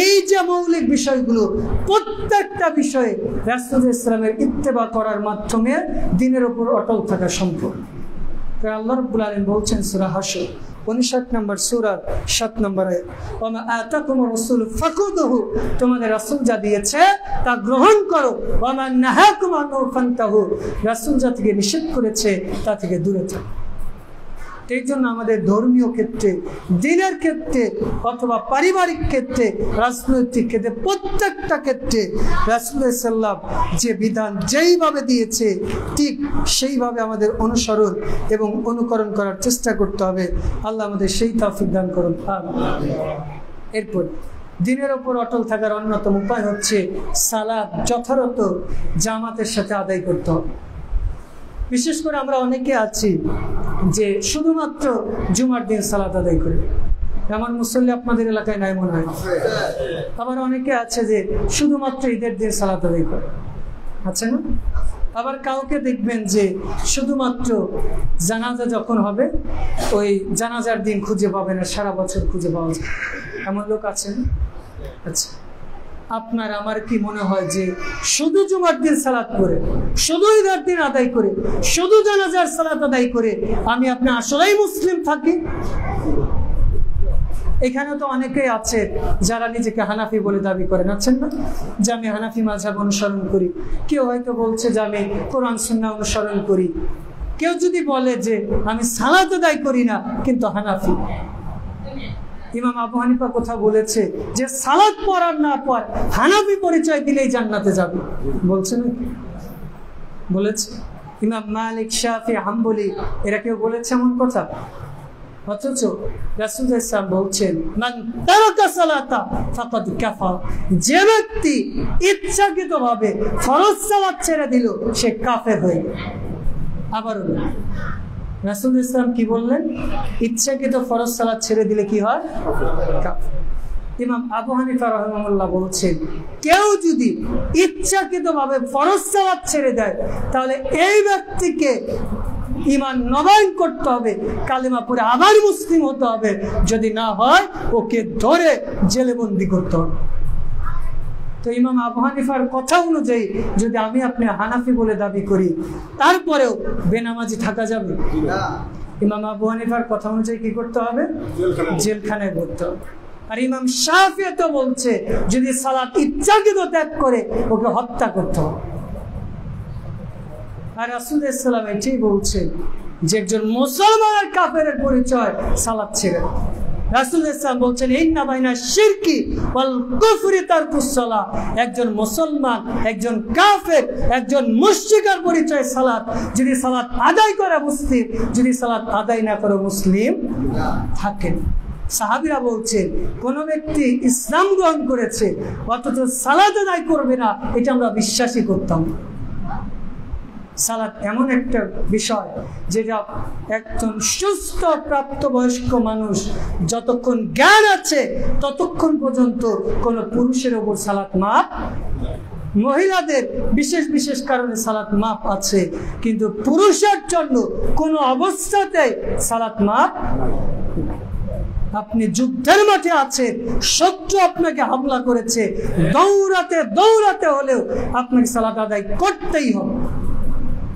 এই যে মৌলিক বিষয়গুলো, প্রত্যেকটা বিষয়ে রাসূল সাল্লাল্লাহু ইত্তেবা করার মাধ্যমে দিনের উপর অটল থাকা সম্ভব। কারণ আল্লাহ রাব্বুল আলামিন বলছেন সূরা হাশর 59 নম্বর সূরা 7 নম্বর আয়াত, ওয়া মা আতাকুমুর রাসূলু ফাখুযুহু, তোমাদের রাসূল যা দিয়েছে তা গ্রহণ করো, ওয়া মা নাহাকুম আনহু ফান্তাহু, রাসূল যা থেকে নিষেধ করেছে তা থেকে দূরে থাকো। এই জন্য আমাদের ধর্মীয় ক্ষেত্রে, দিনের ক্ষেত্রে, অথবা পারিবারিক ক্ষেত্রে, রাজনৈতিক ক্ষেত্রে, প্রত্যেকটা ক্ষেত্রে রাসূল সাল্লাল্লাহু যে বিধান যেইভাবে দিয়েছে ঠিক সেইভাবে আমাদের অনুসরণ এবং অনুকরণ করার চেষ্টা করতে হবে। আল্লাহ আমাদের সেই তৌফিক দান করুন। এরপর দিনের ওপর অটল থাকার অন্যতম উপায় হচ্ছে সালাত যথাযথ জামাতের সাথে আদায় করতে হবে। বিশেষ করে আমরা অনেকে আছি যে শুধুমাত্র জুমার দিন সালাত আদায় করে, এমন মুসল্লি আপনাদের এলাকায় নাই মনে হয়। আবার অনেকে আছে যে শুধুমাত্র ঈদের দিন সালাত আদায় করে, আছে না? আবার কাউকে দেখবেন যে শুধুমাত্র জানাজা যখন হবে ওই জানাজার দিন খুঁজে পাবে না, সারা বছর খুঁজে পাওয়া যায়, এমন লোক আছে না? আচ্ছা, আপনার আমার কি মনে হয় যে শুধু জুমার দিন সালাত করে, শুধু ঈদের দিন আদায় করে, শুধু জানাজার সালাত আদায় করে আমি আপনি আসলেই মুসলিম থাকি? এখানে তো অনেকেই আছে যারা নিজেকে হানাফি বলে দাবি করেন, আছেন না, যে আমি হানাফি মাযহাব অনুসরণ করি। কেউ হয়তো বলছে যে আমি কোরআন সুন্নাহ অনুসরণ করি। কেউ যদি বলে যে আমি সালাত আদায় করি না কিন্তু হানাফি। ইমাম আবু হানিফা কথা বলেছে যে সালাত পড়ার না পড় হানাফি পরিচয় দিলেই জান্নাতে যাবে, বলছে না? বলেছে ইমাম মালিক, শাফি, হাম্বলি, এরা কেউ বলেছে এমন কথা? অথচ রাসূল সাল্লাল্লাহু আলাইহি ওয়াসাল্লাম বলছেন মান তারাকা সালাতা ফাকাদ কাফার, যে ব্যক্তি ইচ্ছাকৃতভাবে ফরজ সালাত ছেড়ে দিল সে কাফের হয়ে গেল। আবারও রাসূল ইসলাম কি বললেন? ইচ্ছাকৃত ফরজ সালাত ছেড়ে দিলে কি হয়? কাফের। ইমাম আবু হানিফা রাহিমাহুল্লাহ বলছেন কেউ যদি ইচ্ছাকৃতভাবে ফরজ সালাত ছেড়ে দেয় তাহলে এই ব্যক্তিকে ঈমান নবায়ন করতে হবে, কালেমা পড়ে আবার মুসলিম হতে হবে, যদি না হয় ওকে ধরে জেলে বন্দি করতে হবে। তো ইমাম আবু হানিফার কথা অনুযায়ী যদি আমি আপনি হানাফি বলে দাবি করি তারপরেও বেনামাজি থাকা যাবে? ইমাম আবু হানিফার কথা অনুযায়ী কি করতে হবে? জেলখানায় ভরতে হবে। আর ইমাম শাফি তো বলছে যদি সালাত ইচ্ছাকৃত ত্যাগ করে ওকে হত্যা করতে হবে। আর রাসূল সাল্লাল্লাহু আলাইহি ওয়াসাল্লাম এটাই বলছেন যে একজন মুসলমানের কাফেরের পরিচয় সালাত ছেড়ে। রাসূল সাল্লাল্লাহু আলাইহি ওয়াসাল্লাম বলছেন ইন্না বাইনা শিরকি ওয়াল কুফরি তারকুস সালাহ, একজন মুসলমান, একজন কাফের, একজন মুশরিকের পরিচয় সালাত। যদি সালাত আদায় করে মুসলিম, যদি সালাত আদায় না করে মুসলিম থাকেন। সাহাবীরা বলছেন কোন ব্যক্তি ইসলাম গ্রহণ করেছে অথচ সালাত আদায় করবে না, এটা আমরা বিশ্বাসই করতাম। সালাত এমন একটা বিষয় যেটা একজন সুস্থ প্রাপ্তবয়স্ক মানুষ যতক্ষণ জ্ঞান আছে ততক্ষণ পর্যন্ত কোনো পুরুষের ওপর সালাত মাপ, মহিলাদের বিশেষ বিশেষ কারণে সালাত মাপ আছে, কিন্তু পুরুষের জন্য কোনো অবস্থাতেই সালাত মাপ। আপনি যুদ্ধের মাঠে আছেন, শত্রু আপনাকে হামলা করেছে, দৌড়াতে দৌড়াতে হলেও আপনাকে সালাত আদায় করতেই হবে।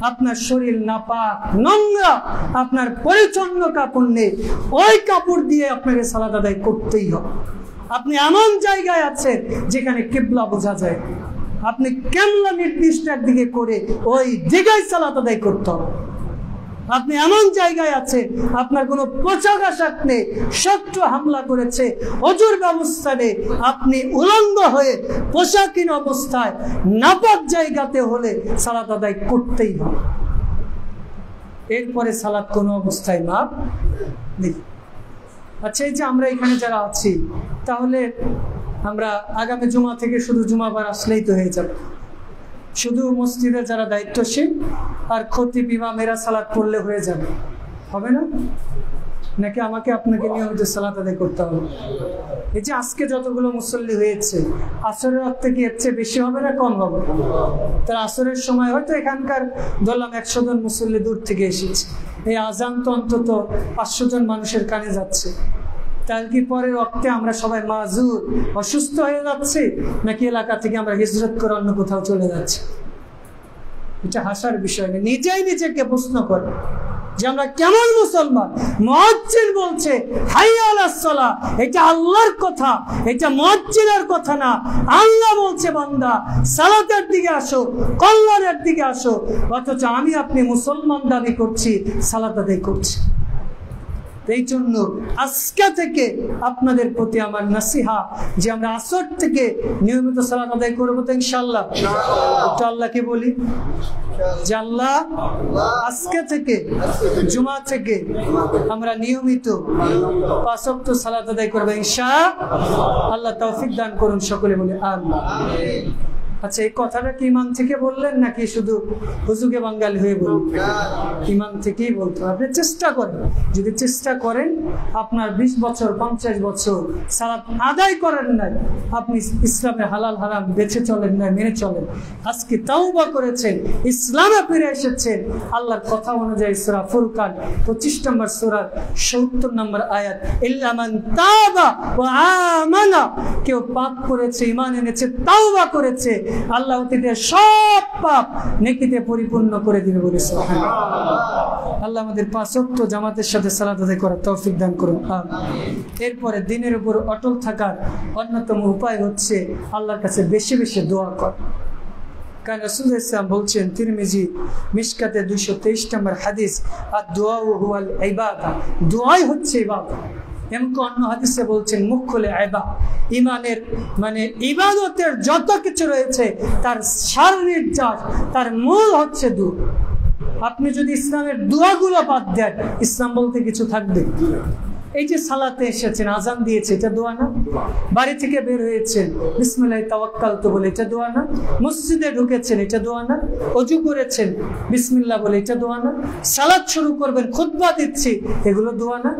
আপনার শরীর নাপাক, নোংরা, আপনার পরিচ্ছন্ন কাপড় নেই, ওই কাপড় দিয়ে আপনাকে সালাত আদায় করতেই হবে। আপনি এমন জায়গায় আছেন যেখানে কিবলা বোঝা যায়, আপনি কিবলা নির্দিষ্ট দিকে করে ওই দিকেই সালাত আদায় করতে হবে। আপনি এমন জায়গায় আছেন আপনার কোনো পোশাক আশাক নেই, শত্রু হামলা করেছে, ওযুর ব্যবস্থা নেই, আপনি উলঙ্গ হয়ে পোশাকহীন অবস্থায় নাপাক জায়গাতে হলে সালাত আদায় করতেই হবে। এরপরে সালাত কোনো অবস্থায় মাপ নেই। আচ্ছা, এই যে আমরা এখানে যারা আছি, তাহলে আমরা আগামী জুমা থেকে শুধু জুমাবার আসলেই তো হয়ে যাবে, শুধু মসজিদে যারা দায়িত্বশীল আর খতিব ইমামেরা সালাত পড়লে হয়ে যাবে, হবে না? নাকি আমাকে আপনাকে নিয়মিত সালাত আদায় করতে হবে? এই যে আজকে যতগুলো মুসল্লি হয়েছে, আসরের রাত থেকে এর চেয়ে বেশি হবে না কম হবে? তার আসরের সময় হয়তো এখানকার ধরলাম 100 জন মুসল্লি দূর থেকে এসেছে, এই আজান তো অন্তত 500 জন মানুষের কানে যাচ্ছে। তাহলে কি পরের রক্তে আমরা সবাই মাজুর, অসুস্থ হয়ে যাচ্ছি, নাকি এলাকা থেকে আমরা হিজরত করে অন্য কোথাও চলে যাচ্ছি? এটা হাসার বিষয় না। নিজেই নিজেকে প্রশ্ন করে যে আমরা কেমন মুসলমান। মুয়াজ্জিন বলছে হাইয়া আলাস সালাহ, এটা আল্লাহর কথা, এটা মুয়াজ্জিনের কথা না। আল্লাহ বলছে বান্দা সালাতের দিকে আসো, কল্যাণের দিকে আসো, অথচ আমি আপনি মুসলমান দাবি করছি, সালাত আদায় করছি। এই জন্য আজকে থেকে আপনাদের প্রতি আমার নসিহা যে আমরা আসর থেকে নিয়মিত সালাত আদায় করবো তো ইনশাআল্লাহ। তো আল্লাহকে বলি যে আল্লাহ আজকে থেকে জুমা থেকে আমরা নিয়মিত 5 ওয়াক্ত সালাত আদায় করবো ইনশাআল্লাহ। আল্লাহ তৌফিক দান করুন, সকলে বলে আমিন। আচ্ছা, এই কথাটা কি ইমান থেকে বললেন নাকি শুধু হুজুগে বাঙালি হয়ে বললেন? ইমান থেকেই বলতে হবে। আপনি চেষ্টা করেন, যদি চেষ্টা করেন, আপনার 20 বছর 50 বছর সালাত আদায় করেন নাই, আপনি ইসলামের হালাল হারাম বেছে চলেন না, মেনে চলেন, আজকে তাওবা করেছেন, ইসলামে ফিরে এসেছেন, আল্লাহর কথা অনুযায়ী সূরা ফুরকান 25 নম্বর সূরার 70 নম্বর আয়াত, ইল্লা মান তাবা ওয়া আমানা, কেউ পাপ করেছে, ঈমান এনেছে, তাওবা করেছে, আল্লাহ অতীতের সব পাপ নেকিতে পরিপূর্ণ করে দিবে বলে সুবহানাল্লাহ। আল্লাহ আমাদের 5 ওয়াক্ত জামাতের সাথে সালাত আদায় করার তৌফিক দান করুন। এরপরে দিনের উপর অটল থাকার অন্যতম উপায় হচ্ছে আল্লাহর কাছে বেশি বেশি দোয়া করা। কারণ রাসূলুল্লাহ সাল্লাল্লাহু আলাইহি ওয়াসাল্লাম বলছেন, তিরমিজি মিশকাতে 223 নম্বর হাদিস, আদ-দুআউ হুয়াল ইবাদা, দোয়াই হচ্ছে ইবাদত। এমনকি অন্য হাদিসে বলছেন, মুখ খুলে ইবাদত, ঈমানের মানে ইবাদতের যত কিছু রয়েছে তার সার নির্যাস, তার মূল হচ্ছে দোয়া। আপনি যদি ইসলামের দোয়াগুলো বাদ দেন, ইসলাম বলতে কিছু থাকবে? এই যে সালাতে এসেছেন, আজান দিয়েছে, এটা দোয়া না? বাড়ি থেকে বের হয়েছেন, বিসমিল্লাহি তাওয়াক্কালতু বলে, এটা দোয়া না? মসজিদে ঢুকেছেন, এটা দোয়া না? ওযু করেছেন, বিসমিল্লাহ বলে, এটা দোয়া না? সালাত শুরু করবেন, খুতবা দিচ্ছি, এগুলো দোয়া না?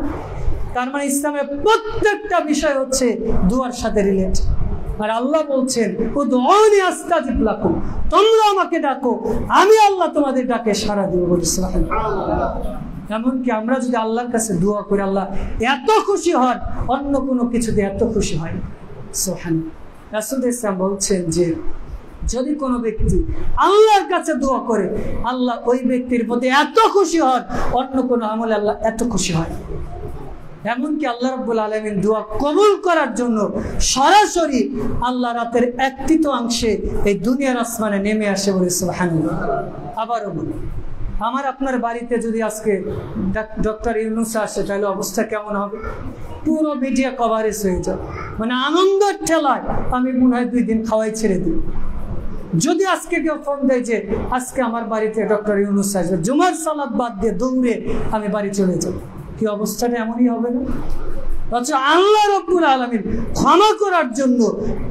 তার মানে ইসলামের প্রত্যেকটা বিষয় হচ্ছে দোয়ার সাথে রিলেটেড। আর আল্লাহ বলছেন, উদউনি আস্তাজিব লাকুম, তোমরা আমাকে ডাকো, আমি আল্লাহ তোমাদের ডাকে সাড়া দেব বলে সুবহানাল্লাহ। এমনকি আমরা যদি আল্লাহর কাছে দোয়া করি, আল্লাহ এত খুশি হন, অন্য কোনো কিছুতে এত খুশি হয় না। সুবহানাল্লাহ। রাসূলুল্লাহ সাল্লাল্লাহু আলাইহি ওয়াসাল্লাম বলছেন যে যদি কোনো ব্যক্তি আল্লাহর কাছে দোয়া করে, আল্লাহ ওই ব্যক্তির প্রতি এত খুশি হন, অন্য কোনো আমলে আল্লাহ এত খুশি হয়। এমনকি আল্লাহ রাব্বুল আলামিন দোয়া কবুল করার জন্য সরাসরি আল্লাহ রাতের এক তৃতীয়াংশে এই দুনিয়ার আসমানে নেমে আসে বলে সুবহানাল্লাহ। আবারও বলি, আমার আপনার বাড়িতে যদি আজকে ডক্টর ইউনূস আসে, তাহলে অবস্থা কেমন হবে? পুরো মিডিয়া কভারেজ হয়ে যাবে, মানে আনন্দের ঠেলায় আমি মনে হয় 2 দিন খাওয়াই ছেড়ে দিই। যদি আজকে কেউ ফোন দেয় যে আজকে আমার বাড়িতে ডক্টর ইউনূস আসবে, জুমার সালাত বাদ দিয়ে দৌড়ে আমি বাড়ি চলে যাব, কি অবস্থাটা এমনই হবে না? অথচ আল্লাহ রাব্বুল আলামিন ক্ষমা করার জন্য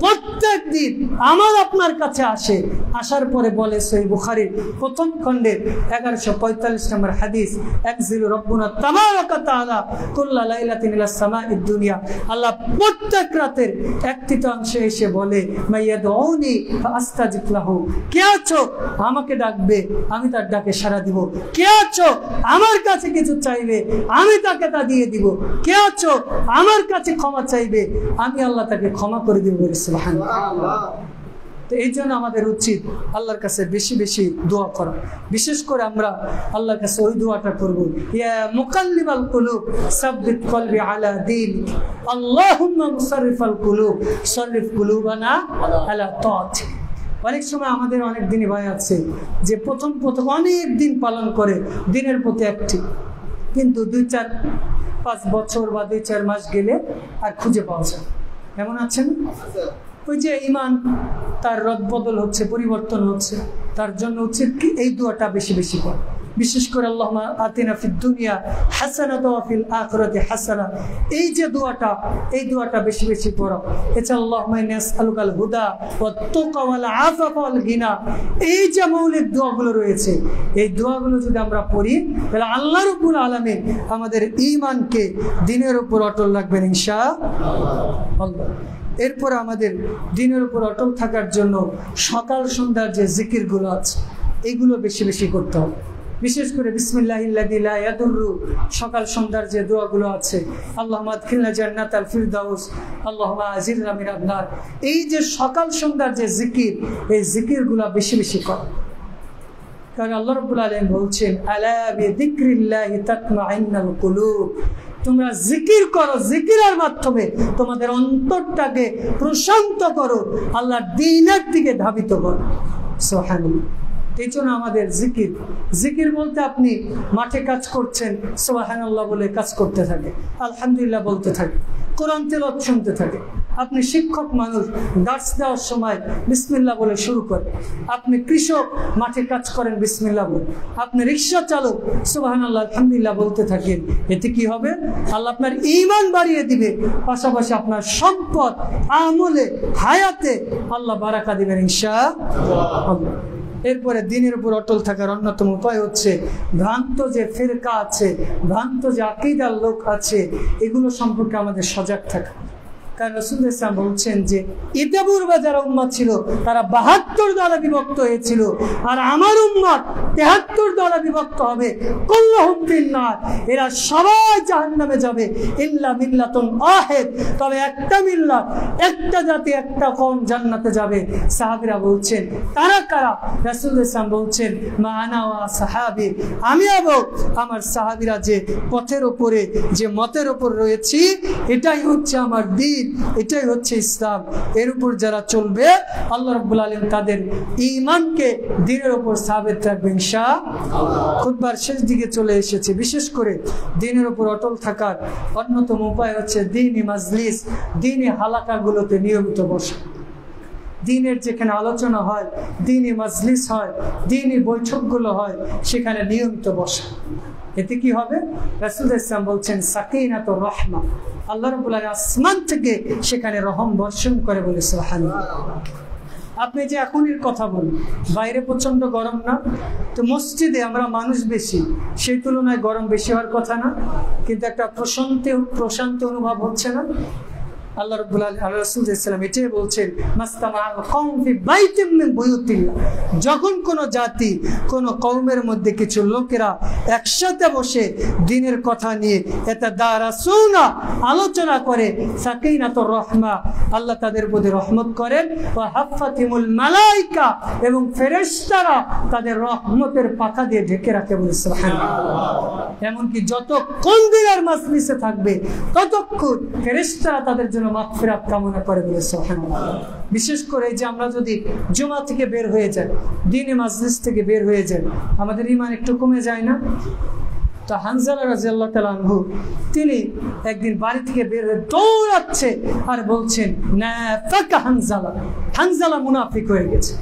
প্রত্যেক দিন আমার আপনার কাছে আসে, আসার পরে বলে সহিহ বুখারীর প্রথম খণ্ডের 1145 নম্বর হাদিস, একজিলু রাব্বুনা তাবারাকা তাআলা কুল্লা লাইলাতিন ইলা সামাঈদ দুনিয়া, আল্লাহ প্রত্যেক রাতের এক তৃতীয়াংশে এসে বলে, মাইয়াদউনি ফাআস্তাজিব লাহু, কে আছো আমাকে ডাকবে, আমি তার ডাকে সাড়া দিব। কে আছো আমার কাছে কিছু চাইবে, আমি তাকে তা দিয়ে দিব। কে আছো আমার কাছে ক্ষমা চাইবে, আমি আল্লাহ তাকে ক্ষমা করে দিব। সুবহানাল্লাহ। তো এই জন্য আমাদের উচিত আল্লাহর কাছে বেশি বেশি দোয়া করা। বিশেষ করে আমরা আল্লাহর কাছে ওই দোয়াটা করব, ইয়া মুকাল্লিবাল কুলুব সাব্বিত কলবি আলা দীনিক, আল্লাহুম্মা মুসাররিফাল কুলুব সাররিফ কুলুবানা আলা তাআতিক। অনেক সময় আমাদের অনেক দিনই ভাই আছে যে প্রথম অনেক দিন পালন করে দিনের প্রতি একটি, কিন্তু 2-4-5 বছর বা 2-4 মাস গেলে আর খুঁজে পাওয়া যায়। এমন আছেন? ওই যে ঈমান তার রদবদল হচ্ছে, পরিবর্তন হচ্ছে, তার জন্য উচিত কি এই দোয়াটা বেশি বেশি করা। বিশেষ করে আল্লাহুম্মা আতিনা ফিদ দুনিয়া হাসানাতাও ওয়া ফিল আখিরাতি হাসানা, এই যে দোয়াটা, এই দোয়াটা বেশি বেশি পড়ো। এছাড়া আল্লাহুম্মা ইন্নী আসআলুকাল হুদা ওয়াত তুকা ওয়াল আফাফা ওয়াল গিনা, এই যে মৌলিক দোয়াগুলো রয়েছে, এই দোয়াগুলো যদি আমরা পড়ি, তাহলে আল্লাহ রাব্বুল আলামিন আমাদের ঈমানকে দিনের উপর অটল রাখবেন ইনশাআল্লাহ। এরপর আমাদের দিনের উপর অটল থাকার জন্য সকাল সন্ধ্যার যে জিকিরগুলো আছে, এইগুলো বেশি বেশি করতে হবে। বিশেষ করে বিসমিল্লাহিল্লাযী লা ইয়াদুররু, সকাল সন্ধ্যার যে দোয়াগুলো আছে, আল্লাহুম্মা আদখিলনা জান্নাতাল ফিরদাউস, আল্লাহুম্মা আজিরনা মিনান নার, এই যে সকাল সন্ধ্যার যে জিকির, এই জিকিরগুলো বেশি বেশি কর। কারণ আল্লাহ রাব্বুল আলামিন বলছেন, আলা বিযিকরিল্লাহি তাতমাইন্নুল কুলুব, তোমরা জিকির করো, জিকিরের মাধ্যমে তোমাদের অন্তরটাকে প্রশান্ত করো, আল্লাহর দ্বীনের দিকে ধাবিত করো। সুবহানাল্লাহ। এই জন্য আমাদের জিকির, জিকির বলতে আপনি মাঠে কাজ করছেন, সুবহানাল্লাহ বলে কাজ করতে থাকে, আলহামদুলিল্লাহ বলতে থাকে, কোরআন তেলাওয়াত শুনতে থাকে, আপনি শিক্ষক মানুষ, দার্স দেওয়ার সময় বিসমিল্লাহ বলে শুরু করেন। আপনি কৃষক, মাঠে কাজ করেন বিসমিল্লাহ বলে। আপনি রিক্সা চালক, সুবহানাল্লাহ আলহামদুলিল্লাহ বলতে থাকেন। এতে কি হবে? আল্লাহ আপনার ঈমান বাড়িয়ে দিবে, পাশাপাশি আপনার সম্পদ, আমলে, হায়াতে আল্লাহ বারাকা দিবেন ইনশাআল্লাহ। এরপরে দিনের উপর অটল থাকার অন্যতম উপায় হচ্ছে ভ্রান্ত যে ফিরকা আছে, ভ্রান্ত যে আকীদার লোক আছে, এগুলো সম্পর্কে আমাদের সজাগ থাকা। কারণ রাসূলুল্লাহ সাল্লাল্লাহু আলাইহি ওয়াসাল্লাম বলছেন যে ইতিপূর্বে যারা উম্মত ছিল তারা ৭২ দলে বিভক্ত হয়েছিল, আর আমার উম্মত ৭৩ দলে বিভক্ত হবে। কুল্লুহুম ফিন্নার, এরা সবাই জাহান্নামে যাবে ইল্লা মিল্লাতুন ওয়াহিদ, তবে একটা মিল্লাত, একটা জাতি, একটা কওম জান্নাতে যাবে। সাহাবীরা বলছেন তারা কারা? রাসূলুল্লাহ সাল্লাল্লাহু আলাইহি ওয়াসাল্লাম বলছেন মা আনা ওয়া সাহাবী, আমি এবং আমার সাহাবীরা যে পথের উপরে, যে মতের উপর রয়েছি, এটাই হচ্ছে আমার দ্বীন, এটাই হচ্ছে ইসলাম। এর উপর যারা চলবে আল্লাহ রাব্বুল আলামিন তাদের ঈমানকে দ্বীনের উপর সাবিত রাখবে ইনশাআল্লাহ। খুতবার শেষ দিকে চলে এসেছে। বিশেষ করে দ্বীনের উপর অটল থাকার অন্যতম উপায় হচ্ছে দ্বীনি মাজলিস, দ্বীনি হালাকাগুলোতে নিয়মিত বসা। দ্বীনের যেখানে আলোচনা হয়, দ্বীনি মাজলিস হয়, দ্বীনি বৈঠকগুলো হয়, সেখানে নিয়মিত বসা। এতে কি হবে? রাসূলুল্লাহ সাল্লাল্লাহু আলাইহি ওয়াসাল্লাম বলছেন সাকিনাতুর রাহমা, আল্লাহ রাব্বুল আলামিন আসমান থেকে সেখানে রহম বর্ষণ করে বলে সুবহানাল্লাহ। আপনি যে এখনের কথা বলেন, বাইরে প্রচন্ড গরম না? তো মসজিদে আমরা মানুষ বেশি, সেই তুলনায় গরম বেশি হওয়ার কথা না, কিন্তু একটা প্রশান্ত অনুভব হচ্ছে না? আল্লাহ রাব্বুল আলামিন রাসূল সাল্লাল্লাহু আলাইহি ওয়াসাল্লাম এটাই বলছেন মাস্তামাআল কওম ফি বাইতিম মিন বুয়ুতিল্লাহ, যখন কোন জাতি, কোন কওমের মধ্যে কিছু লোকেরা একসাথে বসে দ্বীনের কথা নিয়ে ইয়াতাদারাসুনা, আলোচনা করে, সাকিনাতুর রাহমা, আল্লাহ তাদের প্রতি রহমত করেন, ওয়া হাফাতিমুল মালায়েকা, এবং ফেরেশতারা তাদের রহমতের পাখা দিয়ে ঢেকে রাখে বলে সুবহানাল্লাহ। এমনকি যতক্ষণ দ্বীনের মাজলিসে থাকবে ততক্ষণ ফেরেশতারা তাদের মাগফিরাত কামনা করে বলে সুবহানাল্লাহ। বিশেষ করে যে আমরা যদি জুমা থেকে বের হয়ে যাই, দ্বীনি মাজলিস থেকে বের হয়ে যাই, আমাদের ঈমান একটু কমে যায় না? তো হানজালা রাদিয়াল্লাহু তাআলা আনহু তিনি একদিন বাড়ি থেকে বের হয়ে দৌড়াচ্ছে আর বলছেন নাফাকা হানজালা, হানজালা মুনাফিক হয়ে গেছে।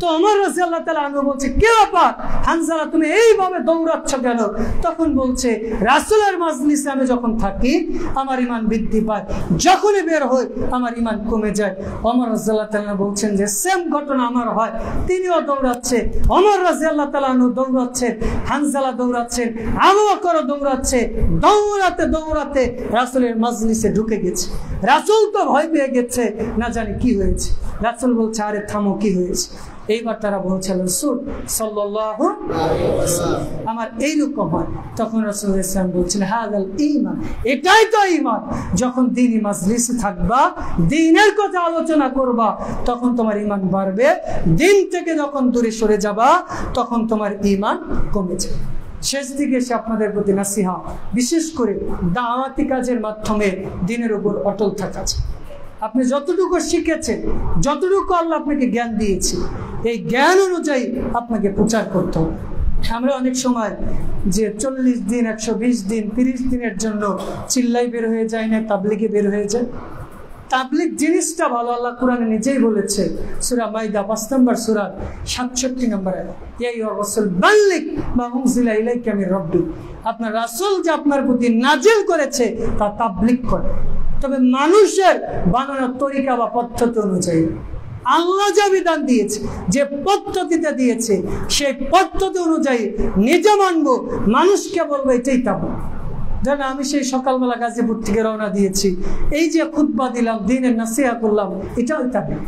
তো ওমর রাদিয়াল্লাহু তাআলা আনহু বলছে কে ব্যাপার হানজালা, তুমি এইভাবে দৌড়াচ্ছ কেন? তখন বলছে রাসূলের মাজলিসে আমি যখন থাকি আমার ঈমান বৃদ্ধি পায়, যখনই বের হই আমার ঈমান কমে যায়। ওমর রাদিয়াল্লাহু তাআলা বলছেন যে সেম ঘটনা আমার হয়, তিনিও দৌড়াচ্ছে, ওমর রাদিয়াল্লাহু তাআলা আনহু দৌড়াচ্ছেন, হানজালা দৌড়াচ্ছেন, আবু বকরও দৌড়াচ্ছে। দৌড়াতে দৌড়াতে রাসূলের মাজলিসে ঢুকে গেছে। রাসূল তো ভয় পেয়ে গেছে, না জানি কি হয়েছে। রাসূল বলছে আরে থামো, কি হয়েছে? এইবার তারা বলছে রাসূল সাল্লাল্লাহু আলাইহি ওয়াসাল্লাম আমার এইরকম হয়। তখন রাসূলুল্লাহ সাল্লাল্লাহু আলাইহি ওয়াসাল্লাম বলছেন হাযাল ঈমান, এটাই তো ঈমান। যখন দ্বীনি মাজলিসে থাকবা, দ্বীনের কথা আলোচনা করবা, তখন তোমার ঈমান বাড়বে। দ্বীন থেকে যখন দূরে সরে যাবা তখন তোমার ঈমান কমে যাবে। শেষ দিকে এসে আপনাদের প্রতি নাসিহা, বিশেষ করে দাওয়াতি কাজের মাধ্যমে দ্বীনের উপর অটল থাকা। আপনি যতটুকু শিখেছেন, যতটুকু আল্লাহ আপনাকে জ্ঞান দিয়েছে, এই জ্ঞান অনুযায়ী আপনাকে প্রচার করতে হবে। আমরা অনেক সময় যে 40 দিন, 120 দিন, 30 দিনের জন্য চিল্লাই বের হয়ে যায় না, তাবলিগে বের হয়ে যায়। তাবলিগ জিনিসটা ভালো, আল্লাহ কোরআনে নিজেই বলেছে সূরা মাইদা 5 নম্বর সূরা 67 নম্বর আয়াত, ইয়া আইয়ুহার রাসূল বাল্লিগ মা উনজিলা ইলাইকা মির রাব্বিক, আপনার রাসূল যে আপনার প্রতি নাজিল করেছে তা তাবলিগ করে। তবে মানুষের বানানোর তরিকা বা পদ্ধতি অনুযায়ী আল্লাহ যা বিধান দিয়েছে, যে পদ্ধতিতে দিয়েছে, সেই পদ্ধতি অনুযায়ী নিজে মানবো, মানুষকে বলবো এটাই তাবলিগ। যেন আমি সেই সকালবেলা গাজীপুর থেকে রওনা দিয়েছি, এই যে খুতবা দিলাম, দ্বীনের নাসিহা করলাম, এটাও তাবলিগ।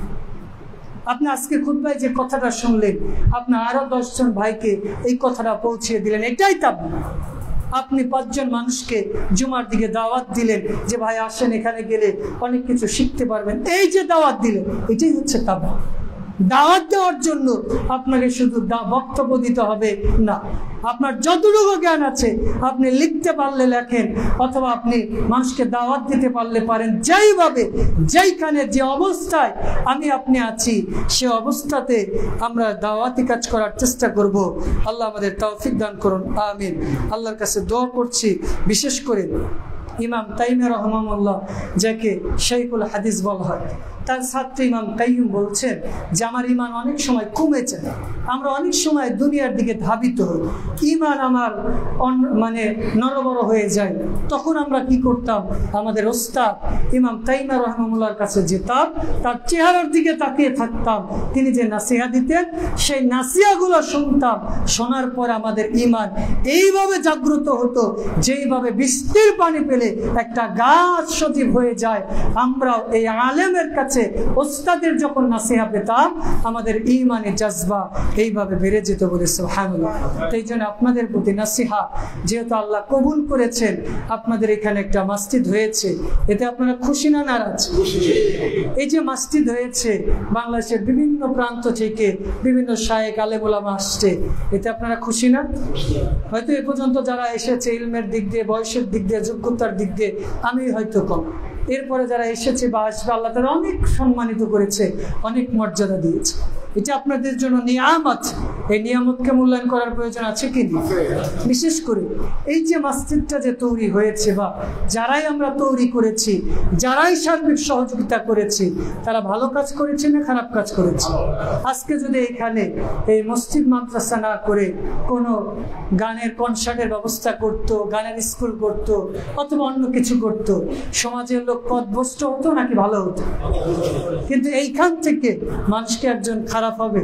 আপনি আজকে খুতবায় যে কথাটা শুনলেন, আপনি আরো 10 জন ভাইকে এই কথাটা পৌঁছিয়ে দিলেন, এটাই তাবলিগ। আপনি 5 জন মানুষকে জুমার দিকে দাওয়াত দিলেন যে ভাই আসেন, এখানে গেলে অনেক কিছু শিখতে পারবেন, এই যে দাওয়াত দিলেন, এটাই হচ্ছে তাবলিগ। দাওয়াত দেওয়ার জন্য আপনাকে শুধু বক্তব্য দিতে হবে না, আপনার যতটুকু জ্ঞান আছে আপনি লিখতে পারলে লেখেন, অথবা আপনি মানুষকে দাওয়াত দিতে পারলে পারেন। যেইভাবে, যেইখানে, যে অবস্থায় আমি আপনি আছি, সে অবস্থাতে আমরা দাওয়াতি কাজ করার চেষ্টা করব। আল্লাহ আমাদের তৌফিক দান করুন, আমিন। আল্লাহর কাছে দোয়া করছি, বিশেষ করে ইমাম তাইমিয়া রাহিমাহুল্লাহ, যাকে শাইখুল হাদিস বলা হয়, তার ছাত্র ইমাম কাইয়ুম বলছেন যে আমার ইমান অনেক সময় কমেছে, আমরা অনেক সময় দুনিয়ার দিকে ধাবিত হই, ইমান আমার মানে নরবর হয়ে যায়। তখন আমরা কি করতাম, আমাদের ওস্তাদ ইমাম তাইমিয়া রাহিমাহুল্লাহর কাছে যেতাম, তার চেহারার দিকে তাকিয়ে থাকতাম, তিনি যে নাসিহা দিতেন সেই নাসিহাগুলো শুনতাম। শোনার পর আমাদের ইমান এইভাবে জাগ্রত হতো যেইভাবে বৃষ্টির পানি পেলে একটা গাছ সজীব হয়ে যায়। আমরাও এই আলেমের কাছে ওস্তাদের যখন নাসিহা পেতাম আমাদের ঈমানের জজবা এইভাবে বেড়ে যেত বলে সুবহানাল্লাহ। তাই জন্য আপনাদের প্রতি নাসিহা, যেহেতু আল্লাহ কবুল করেছেন আপনাদের এখানে একটা মসজিদ হয়েছে, এতে আপনারা খুশি না নারাজ? এই যে মসজিদ হয়েছে বাংলাদেশের বিভিন্ন প্রান্ত থেকে বিভিন্ন শায়েখ আলেম ওলামা আসছে, এতে আপনারা খুশি না? হয়তো এ পর্যন্ত যারা এসেছে ইলমের দিক দিয়ে, বয়সের দিক দিয়ে, যোগ্যতার দিক দিয়ে আমি হয়তো কম, এরপরে যারা এসেছে বা আসবে আল্লাহ তারা অনেক সম্মানিত করেছে, অনেক মর্যাদা দিয়েছে। এটা আপনাদের জন্য নিয়ামত। এই নিয়ামতকে মূল্যায়ন করার প্রয়োজন আছে কি না? বিশেষ করে এই যে মসজিদটা যে তৈরি হয়েছে বা যারাই আমরা তৈরি করেছি, যারাই সার্বিক সহযোগিতা করেছি, তারা ভালো কাজ করেছে না খারাপ কাজ করেছে? আজকে যদি এখানে এই মসজিদ মাদ্রাসা না করে কোনো গানের কনসার্টের ব্যবস্থা করতো, গানের স্কুল করতো অথবা অন্য কিছু করতো, সমাজের লোক পথভ্রষ্ট হতো নাকি ভালো হতো? কিন্তু এইখান থেকে মানুষকে একজন খারাপ হবে,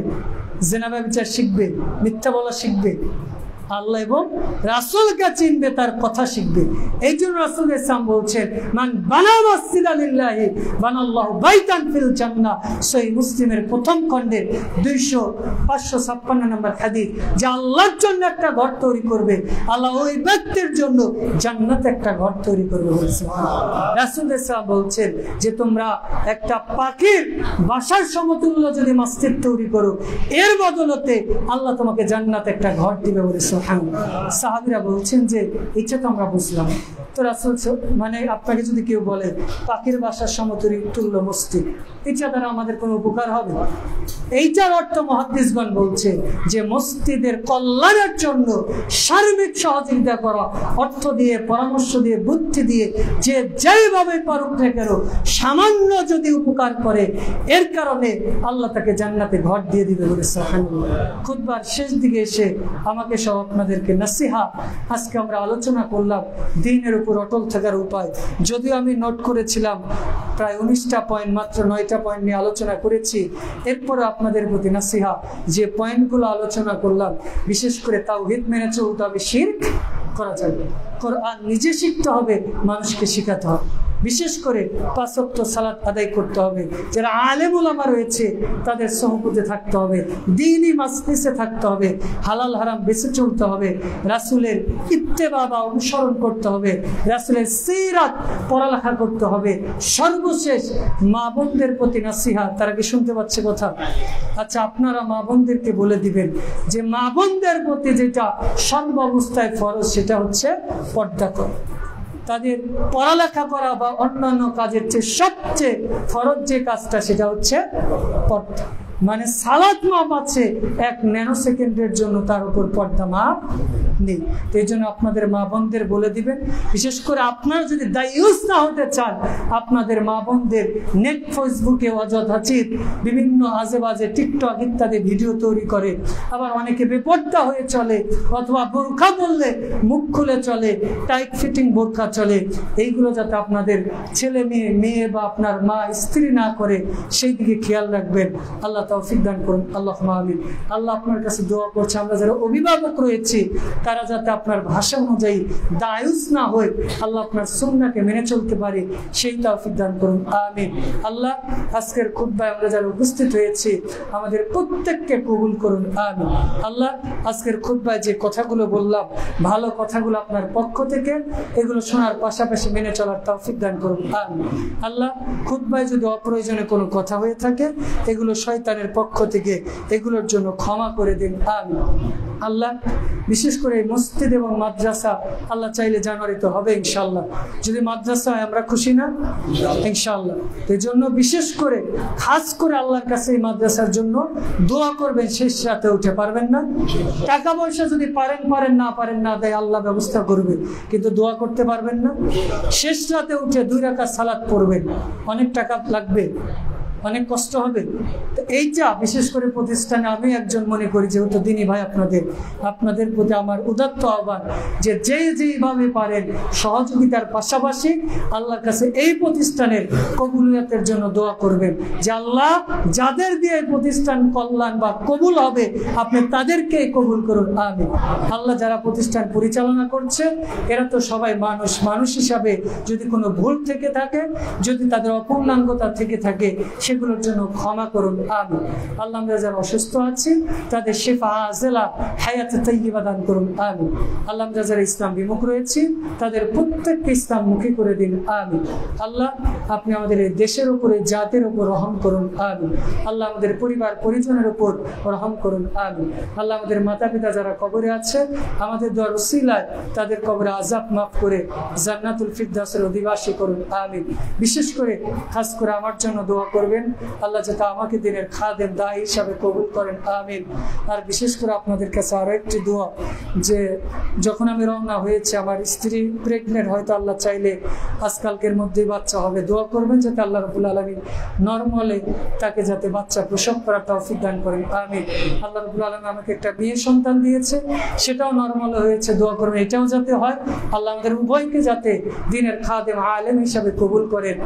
জিনা ব্যভিচার শিখবে, মিথ্যা বলা শিখবে, আল্লাহ এবং রাসূলকে চিনবে, তার কথা শিখবে। এই জন্য রাসূল ইসলাম বলছেন মান বানা মাসজিদা লিল্লাহি বানাল্লাহু বাইতান ফিল জান্নাহ, সহিহ মুসলিমের প্রথম খণ্ডের 556 নম্বর হাদিস, যে আল্লাহর জন্য একটা ঘর তৈরি করবে, আল্লাহ ওই ব্যক্তির জন্য জান্নাতে একটা ঘর তৈরি করবে। রাসূল ইসলাম বলছেন যে তোমরা একটা পাখির বাসার সমতুল্য যদি মসজিদ তৈরি করো, এর বদলতে আল্লাহ তোমাকে জান্নাতে একটা ঘর দিবে বলে সাহাবীরা বলছেন যে এটা তো আমরা বুঝলাম। তো রাসূল মানে আপনাকে যদি কেউ বলে পাখির বাসার সমতুল্য মসজিদ, এটা দ্বারা আমাদের কোনো উপকার হবে? এইটার অর্থ মুহাদ্দিসগণ বলছে যে মসজিদের কল্যাণের জন্য সার্বিক সহযোগিতা করা, অর্থ দিয়ে, পরামর্শ দিয়ে, বুদ্ধি দিয়ে, যে যেইভাবে পারুক না কেন সামান্য যদি উপকার করে, এর কারণে আল্লাহ তাকে জান্নাতে ঘর দিয়ে দিবে বলে সুবহানাল্লাহ। খুতবার শেষ দিকে এসে আমাকে সব আপনাদেরকে নসিহা, আজকে আমরা আলোচনা করলাম দ্বীনের উপর অটল থাকার উপায়। যদিও আমি নোট করেছিলাম প্রায় 19টা পয়েন্ট, মাত্র 9টা পয়েন্ট নিয়ে আলোচনা করেছি। এরপরে আপনাদের প্রতি নসিহা, যে পয়েন্টগুলো আলোচনা করলাম, বিশেষ করে তাওহীদ মেনে চলতে হবে, শিরক করা যাবে, কোরআন নিজে শিখতে হবে, মানুষকে শেখাতে হবে। বিশেষ করে 5 ওয়াক্ত সালাত আদায় করতে হবে। যারা আলেম ওলামা রয়েছে তাদের সহবতে থাকতে হবে, দ্বীনি মাজলিসে থাকতে হবে, হালাল হারাম বেঁচে চলতে হবে, রাসূলের ইত্তেবা বা অনুসরণ করতে হবে, রাসূলের সিরাত পড়ালেখা করতে হবে। সর্বশেষ মা বোনদের প্রতি নসিহত। তারা কি শুনতে পাচ্ছে কথা? আচ্ছা, আপনারা মা বোনদেরকে বলে দিবেন যে মা বোনদের প্রতি যেটা সর্বাবস্থায় ফরজ সেটা হচ্ছে পর্দা করা। তাদের পড়ালেখা করা বা অন্যান্য কাজের চেয়ে সবচেয়ে ফরজ যে কাজটা সেটা হচ্ছে পর্দা। মানে সালাত মাপ আছে, 1 ন্যানো সেকেন্ডের জন্য তার উপর পর্দা মাপ নেই। তো এই জন্য আপনাদের মা বোনদের বলে দিবেন। বিশেষ করে আপনারা যদি দায়ুস না হতে চান, আপনাদের মা বোনদের নেট ফেসবুকে অযথাচিত বিভিন্ন আজে বাজে টিকটক ইত্যাদি ভিডিও তৈরি করে, আবার অনেকে বেপর্দা হয়ে চলে, অথবা বোরখা বললে মুখ খুলে চলে, টাইট ফিটিং বোরখা চলে। এইগুলো যাতে আপনাদের ছেলে মেয়ে বা আপনার মা স্ত্রী না করে, সেই দিকে খেয়াল রাখবেন। আল্লাহ তৌফিক দান করুন, আল্লাহুম্মা আমিন। আল্লাহ আপনার কাছে দোয়া করছে আমরা যারা অভিভাবক রয়েছি তারা যাতে আপনার ভাষা অনুযায়ী দায়ুস না হয়, আল্লাহ আপনার সুন্নাহকে মেনে চলতে পারে, সেই তৌফিক দান করুন, আমিন। আল্লাহ আজকের খুতবায় আমরা যারা উপস্থিত হয়েছি আমাদের প্রত্যেককে কবুল করুন, আমিন। আল্লাহ আজকের খুতবায় যে কথাগুলো বললাম, ভালো কথাগুলো আপনার পক্ষ থেকে, এগুলো শোনার পাশাপাশি মেনে চলার তৌফিক দান করুন, আমিন। আল্লাহ খুতবায় যদি অপ্রয়োজনে কোনো কথা হয়ে থাকে, এগুলো শয়তান কল্যাণের পক্ষ থেকে এগুলোর জন্য ক্ষমা করে দিন। আমিন। আল্লাহ, বিশেষ করে এই মসজিদ এবং মাদ্রাসা আল্লাহ চাইলে জানুয়ারিতে হবে ইনশাল্লাহ। যদি মাদ্রাসা হয় আমরা খুশি না? ইনশাল্লাহ। এই জন্য বিশেষ করে খাস করে আল্লাহর কাছে এই মাদ্রাসার জন্য দোয়া করবেন। শেষ রাতে উঠে পারবেন না, টাকা পয়সা যদি পারেন না দেয় আল্লাহ ব্যবস্থা করবে, কিন্তু দোয়া করতে পারবেন না। শেষ রাতে উঠে 2 রাকাত সালাত পড়বেন, অনেক টাকা লাগবে, অনেক কষ্ট হবে। তো এইটা বিশেষ করে প্রতিষ্ঠানে আমি একজন মনে করি, যেহেতু দিনী ভাই আপনাদের প্রতি আমার উদাত্ত আহ্বান যে যেইভাবে পারেন সহযোগিতার পাশাপাশি আল্লাহর কাছে এই প্রতিষ্ঠানের কবুলিয়তের জন্য দোয়া করবেন, যে আল্লাহ যাদের দিয়ে এই প্রতিষ্ঠান কল্যাণ বা কবুল হবে আপনি তাদেরকে কবুল করুন। আমিন। আল্লাহ যারা প্রতিষ্ঠান পরিচালনা করছে এরা তো সবাই মানুষ হিসাবে যদি কোনো ভুল থেকে থাকে, যদি তাদের অপূর্ণাঙ্গতা থেকে থাকে, সেগুলোর জন্য ক্ষমা করুন। আমিন। আল্লাহ, আমরা যারা অসুস্থ আছি তাদের শেফা আজেলা হায়াতে তাইয়্যিবা দান করুন। আমিন। আল্লাহ, আমরা যারা ইসলাম বিমুখ রয়েছি তাদের প্রত্যেককে ইসলাম মুখী করে দিন। আমিন। আল্লাহ, আপনি আমাদের এই দেশের উপরে, জাতির উপর রহম করুন। আমিন। আল্লাহ, আমাদের পরিবার পরিজনের উপর রহম করুন। আমিন। আল্লাহ, আমাদের মাতা পিতা যারা কবরে আছে আমাদের দোয়ার উসিলায় তাদের কবরে আযাব মাফ করে জান্নাতুল ফিরদাউসের অধিবাসী করুন। আমিন। বিশেষ করে খাস করে আমার জন্য দোয়া করবেন, আল্লাহ যাতে আমাকে দিনের খাদেম দায়ী হিসাবে কবুল করেন। আমিন। আর বিশেষ করে আপনাদের কাছে আরো একটি দোয়া, যে যখন আমি রওনা হয়েছে আমার স্ত্রী প্রেগনেন্ট, হয়তো আল্লাহ চাইলে আজকালকের মধ্যেই বাচ্চা হবে, দোয়া করবেন যাতে আল্লাহ রাব্বুল আলামিন নরমালে তাকে যাতে বাচ্চা প্রসব করার তৌফিক দান করেন। আমিন। আল্লাহ রাব্বুল আলামিন আমাকে একটা মেয়ে সন্তান দিয়েছে, সেটাও নরমাল হয়েছে, দোয়া করবেন এটাও যাতে হয়। আল্লাহ আমাদের উভয়কে যাতে দিনের খাদেম আলেম হিসাবে কবুল করেন।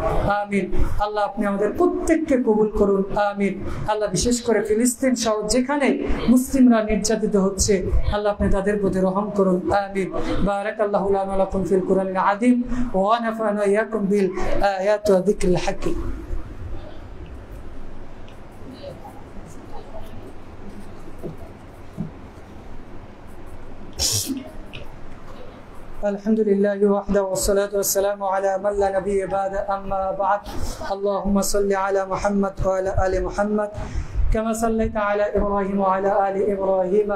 আমিন। আল্লাহ, আপনি আমাদের প্রত্যেককে কবুল করুন। আমিন। আল্লাহ, বিশেষ করে ফিলিস্তিন সহ যেখানে মুসলিমরা নির্যাতিত হচ্ছে আল্লাহ আপনি তাদের প্রতি রহম করুন। আমিন। বারাকাল্লাহু লানা ওয়া লাকুম ফিল কুরআনিল আযীম ওয়া নাফা'না ওয়া ইয়াকুম বিল আয়াতি ওয়া যিকরিল হাকীম। الحمد لله وحده والصلاة والسلام على من لا نبي بعد. أما بعد، اللهم صل على محمد وعلى آل محمد كما صليت على إبراهيم وعلى آل إبراهيم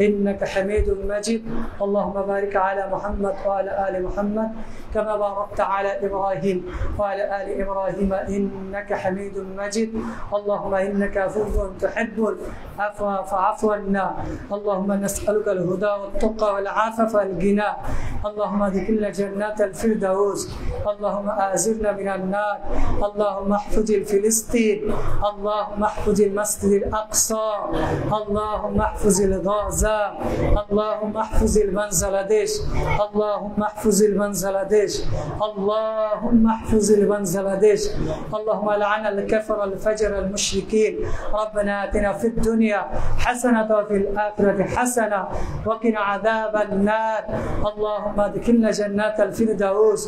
إنك حميد مجيد. اللهم بارك على محمد وعلى آل محمد كما باركت على إبراهيم وعلى آل إبراهيم إنك حميد مجيد. اللهم إنك عفو تحب العفو فاعف عنا. اللهم نسألك الهدى والتقى والعفاف والغنى. اللهم ادخلنا جنات الفردوس. اللهم أعذنا من النار. اللهم احفظ فلسطين. اللهم احفظ المسجد الأقصى. اللهم احفظ غزة. اللهم احفظ بنغلاديش. اللهم احفظ بنغلاديش. اللهم احفظ بنغلاديش. اللهم لعن الكفر الفجر المشركين. ربنا آتنا في الدنيا حسنة وفي الآخرة حسنة وقنا عذاب النار. اللهم ادخلنا جنات الفردوس.